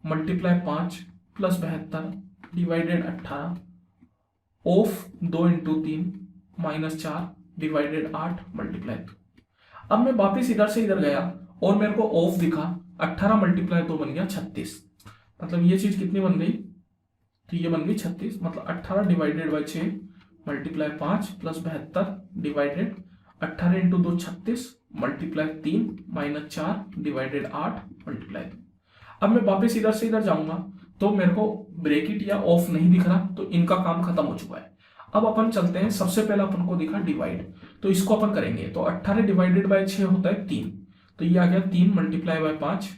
multiply 5 plus 72 divided 18 of 2 into 3 minus 4 divided 8 multiply 2। अब मैं वापिस इधर से इधर गया और मेरे को ऑफ दिखा, 18 मल्टीप्लाई 2 बन गया 36। मतलब ये चीज कितनी बन गई, तो ये बन गई 36। मतलब 18 divided by 6 multiply 5 plus 72 divided 18 into 2 36 multiply 3 minus 4 divided 8 multiply 2। अब मैं वापस इधर से इधर जाऊंगा तो मेरे को ब्रैकेट या ऑफ नहीं दिख रहा, तो इनका काम खत्म हो चुका है। अब अपन चलते हैं, सबसे पहले अपन को दिखा डिवाइड, तो इसको अपन करेंगे। तो 18 डिवाइडेड बाय 6 होता है 3, तो ये आ गया 3 मल्टीप्लाई बाय 5।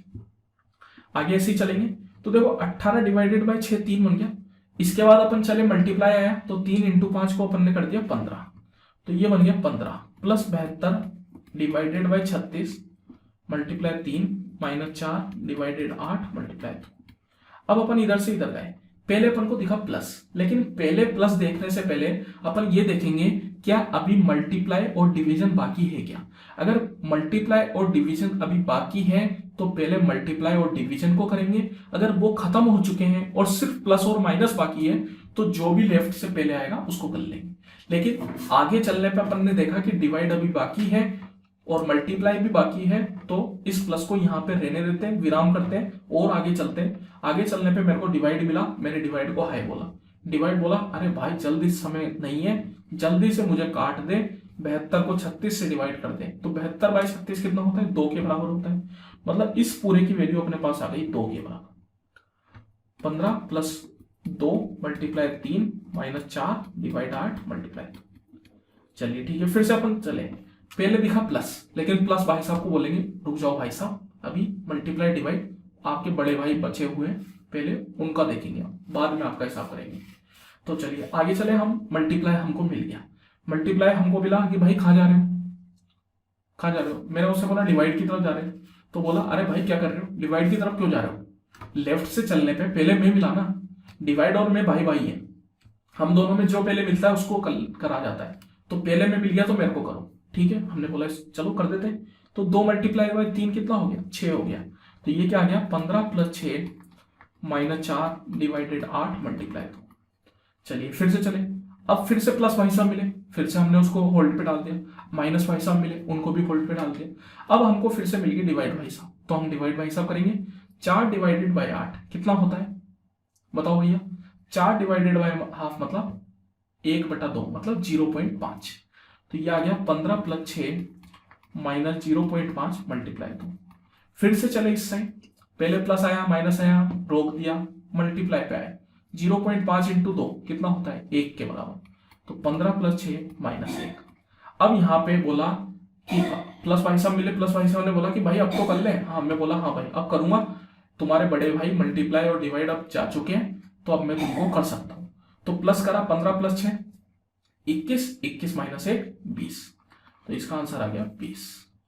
आगे ऐसे ही चलेंगे तो देखो 18 डिवाइडेड बाय 6 3 बन गया। इसके बाद अपन चले मल्टीप्लाई आया तो 3 इंटू 5 को अपन ने कर दिया 15, तो ये बन गया 15 plus 72 divided by 36 multiply 3 minus 4 divided 8 multiply 2। अब अपन इधर से इधर गए, पहले अपन को दिखा प्लस, लेकिन पहले प्लस देखने से पहले अपन ये देखेंगे क्या अभी मल्टीप्लाई और डिवीजन बाकी है क्या। अगर मल्टीप्लाई और डिवीजन अभी बाकी है तो पहले मल्टीप्लाई और डिवीजन को करेंगे। अगर वो खत्म हो चुके हैं और सिर्फ प्लस और माइनस बाकी है तो जो भी लेफ्ट से पहले आएगा उसको कर लेंगे। लेकिन आगे चलने पे अपन ने देखा कि डिवाइड अभी बाकी है और मल्टीप्लाई भी बाकी है, तो इस प्लस को यहाँ पे रहने देते हैं, विराम करते हैं और आगे चलते हैं। आगे चलने पे मेरे को डिवाइड मिला, मैंने डिवाइड को हाई बोला, डिवाइड बोला अरे भाई जल्दी समय नहीं है, जल्दी से मुझे काट दे, 72 को 36 से डिवाइड कर दे। तो 72 बाई 36 कितना होता है, 2 के बराबर होता है। मतलब इस पूरे की वैल्यू अपने पास आ गई 2 के बराबर। 15 plus 2 multiply 3 minus 4 divide 8 multiply 2। चलिए ठीक है, फिर से अपन चले, पहले दिखा प्लस, लेकिन प्लस भाई साहब को बोलेंगे रुक जाओ भाई साहब, अभी मल्टीप्लाई डिवाइड आपके बड़े भाई बचे हुए हैं, पहले उनका देखेंगे, बाद में आपका हिसाब करेंगे। तो चलिए आगे चले हम, मल्टीप्लाई हमको मिल गया, मल्टीप्लाई हमको मिला कि भाई कहाँ जा रहे हो, कहाँ जा रहे हो। मैंने उससे बोला डिवाइड की तरफ जा रहे हो, तो बोला अरे भाई क्या कर रहे हो, डिवाइड की तरफ क्यों जा रहे हो। लेफ्ट से चलने पे पहले मैं मिला ना, डिवाइड और मैं भाई भाई है, हम दोनों में जो पहले मिलता है उसको करा जाता है। तो पहले में मिल गया तो मेरे को करो, ठीक है। हमने बोला चलो कर देते हैं। तो 2 मल्टीप्लाई बाय 3 कितना हो गया, 6 हो गया। तो ये क्या आ गया 15 प्लस 6 माइनस 4 डिवाइडेड 8 मल्टीप्लाई 2। चलिए फिर से चले, अब फिर से प्लस भाई साहब मिले, फिर से हमने उसको होल्ड पे डाल दिया, माइनस भाई साहब मिले, उनको भी होल्ड पे डाल दिया। अब हमको फिर से मिल गए डिवाइड भाई साहब, तो हम डिवाइड भाई साहब करेंगे। 4 डिवाइडेड बाय 8 कितना होता है बताओ भैया, 4 डिवाइडेड बाय हाफ मतलब 1/2 मतलब 0.5। तो ये आ गया 15 प्लस 6 माइनस 0.5 मल्टीप्लाई 2। फिर से चले इस साइड, पहले प्लस आया माइनस आया रोक दिया, मल्टीप्लाई पे आया, 0.5 इंटू 2 कितना होता है 1 के बराबर। तो 15 प्लस 6 माइनस 1। अब यहाँ पे बोला कि प्लस भाई साहब मिले, प्लस भाई साहब ने बोला कि भाई अब तो कर ले। हाँ मैं बोला हाँ भाई अब करूंगा, तुम्हारे बड़े भाई मल्टीप्लाई और डिवाइड अब जा चुके हैं तो अब मैं तुमको कर सकता हूँ। तो प्लस करा, 15 प्लस 6 21, 21 माइनस 1 20। तो इसका आंसर आ गया 20,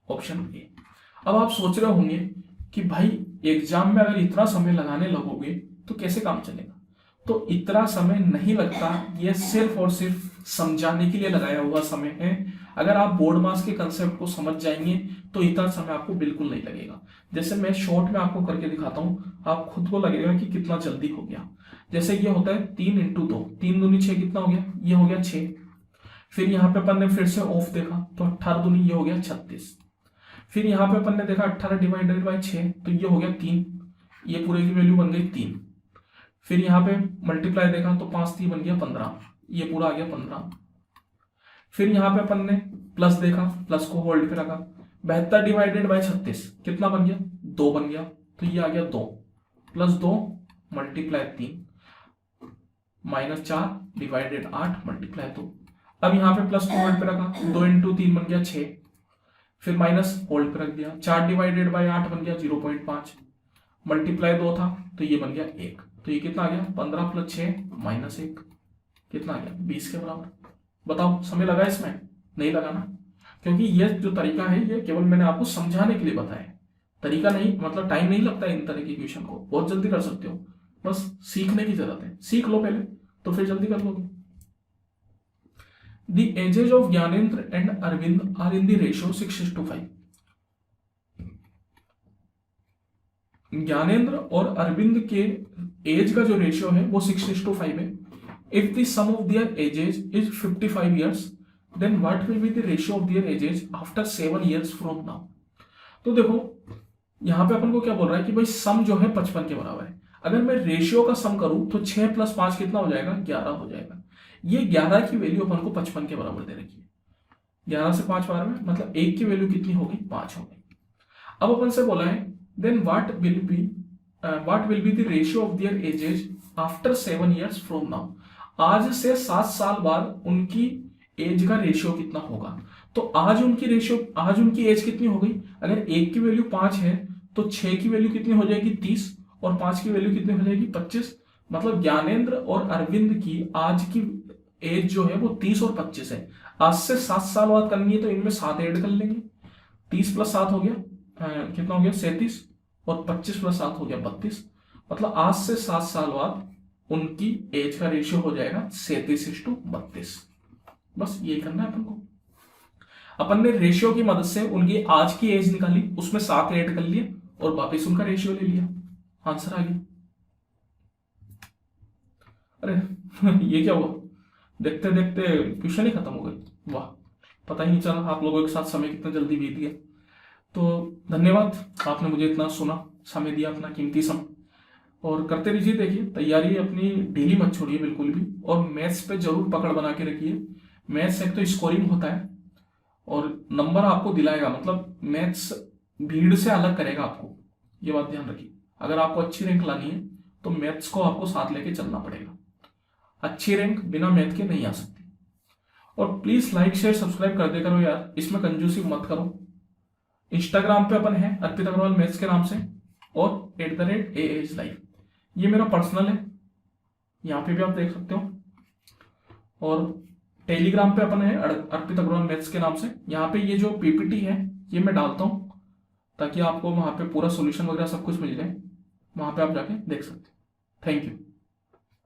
ऑप्शन ए। अब आप सोच रहे होंगे कि भाई एग्जाम में अगर इतना समय लगाने लगोगे तो कैसे काम चलेगा। तो इतना समय नहीं लगता, ये सिर्फ और सिर्फ समझाने के लिए लगाया हुआ समय है। अगर आप बोर्ड मास के कंसेप्ट को समझ जाएंगे तो इतना समय आपको बिल्कुल नहीं लगेगा। जैसे मैं शॉर्ट में आपको करके दिखाता हूँ, आप खुद को लगेगा कि कितना जल्दी हो गया। जैसे ये होता है 3 इंटू 2, 3 दूनी 6 कितना हो गया, ये हो गया 6। फिर यहाँ पे अपन ने फिर से ऑफ देखा तो 18 दूनी ये हो गया 36। फिर यहाँ पे अपन ने देखा 18 डिवाइडेड बाई 6 तो ये हो गया 3, ये पूरे की वैल्यू बन गई 3। फिर यहाँ पे मल्टीप्लाई देखा तो 5 3 बन गया 15, ये पूरा आ गया 15। फिर यहाँ पे अपन ने प्लस देखा, प्लस को होल्ड पे रखा, 72 डिवाइडेड बाई 36 कितना बन गया 2 बन गया। तो ये आ गया 2 plus 2 multiply 3 minus 4 divided 8 multiply 2। अब यहाँ पे प्लस को होल्ड पे रखा, 2 इंटू 3 बन गया 6, फिर माइनस होल्ड पे रख दिया, 4 डिवाइडेड बाई 8 बन गया 0.5, मल्टीप्लाई 2 था तो ये बन गया 1। तो ये कितना आ गया 15 प्लस 6 माइनस 1 कितना आ गया 20 के बराबर। बताओ समय लगा इसमें, नहीं लगा ना, क्योंकि ये जो तरीका है ये केवल मैंने आपको समझाने के लिए बताया, तरीका नहीं, मतलब टाइम नहीं लगता इन तरह की क्वेश्चन को, बहुत जल्दी कर सकते हो, बस सीखने की जरूरत है, सीख लो पहले तो फिर जल्दी कर लोगे। The ages of Gyanendra and Arvind are in the ratio 6:5. Gyanendra और अरविंद के एज का जो रेशियो है वो 6:5 है। If the sum of their ages is 55 years then what will be the ratio of their ages after 7 years from now. तो देखो यहां पे अपन को क्या बोल रहा है कि भाई सम जो है 55 के बराबर है। अगर मैं रेशियो का सम करूं तो 6 + 5 कितना हो जाएगा, 11 हो जाएगा। ये 11 की वैल्यू अपन को 55 के बराबर दे रखी है। 11 से 5 बार में मतलब 1 की वैल्यू कितनी होगी, 5 हो गई। अब अपन से बोला है then what will be the ratio of their ages after 7 years from now. आज से 7 साल बाद उनकी एज का रेशियो कितना होगा। तो आज उनकी एज कितनी हो गई, अगर 1 की वैल्यू 5 है तो 6 की वैल्यू कितनी हो जाएगी, 30, और 5 की वैल्यू कितनी हो जाएगी, 25। मतलब ज्ञानेंद्र और अरविंद की आज की एज जो है वो 30 और 25 है। आज से 7 साल बाद करनी है तो इनमें 7 ऐड कर लेंगे। 30 + 7 हो गया कितना हो गया, 37, और 25 + 7 हो गया 32। मतलब आज से 7 साल बाद उनकी एज का रेशियो हो जाएगा 37:32। बस ये करना है अपन को। अपन ने रेशियो की मदद से उनकी आज की एज निकाली, उसमें 7 ऐड कर लिए और वापस उनका रेशियो ले लिया, आंसर आ गया। अरे ये क्या हुआ, देखते देखते क्वेश्चन ही खत्म हो गई। वाह, पता ही नहीं चला आप लोगों के साथ समय कितना जल्दी बीत गया। तो धन्यवाद, आपने मुझे इतना सुना, समय दिया, अपना कीमती समय। और करते रहिए, देखिए तैयारी अपनी डेली मत छोड़िए बिल्कुल भी, और मैथ्स पे जरूर पकड़ बना के रखिए। मैथ्स एक तो स्कोरिंग होता है और नंबर आपको दिलाएगा, मतलब मैथ्स भीड़ से अलग करेगा आपको, ये बात ध्यान रखिए। अगर आपको अच्छी रैंक लानी है तो मैथ्स को आपको साथ लेके चलना पड़ेगा। अच्छी रैंक बिना मैथ के नहीं आ सकती। और प्लीज लाइक शेयर सब्सक्राइब कर दे करो यार, इसमें कंजूसी मत करो। इंस्टाग्राम पे अपन है अर्पित अग्रवाल मैथ्स के नाम से, और @AAGLife ये मेरा पर्सनल है, यहाँ पे भी आप देख सकते हो। और टेलीग्राम पे अपन है अर्पित अग्रवाल मैथ्स के नाम से, यहाँ पे ये जो पीपीटी है ये मैं डालता हूँ ताकि आपको वहाँ पे पूरा सोल्यूशन वगैरह सब कुछ मिल जाए, वहाँ पे आप जाके देख सकते हो। Thank you.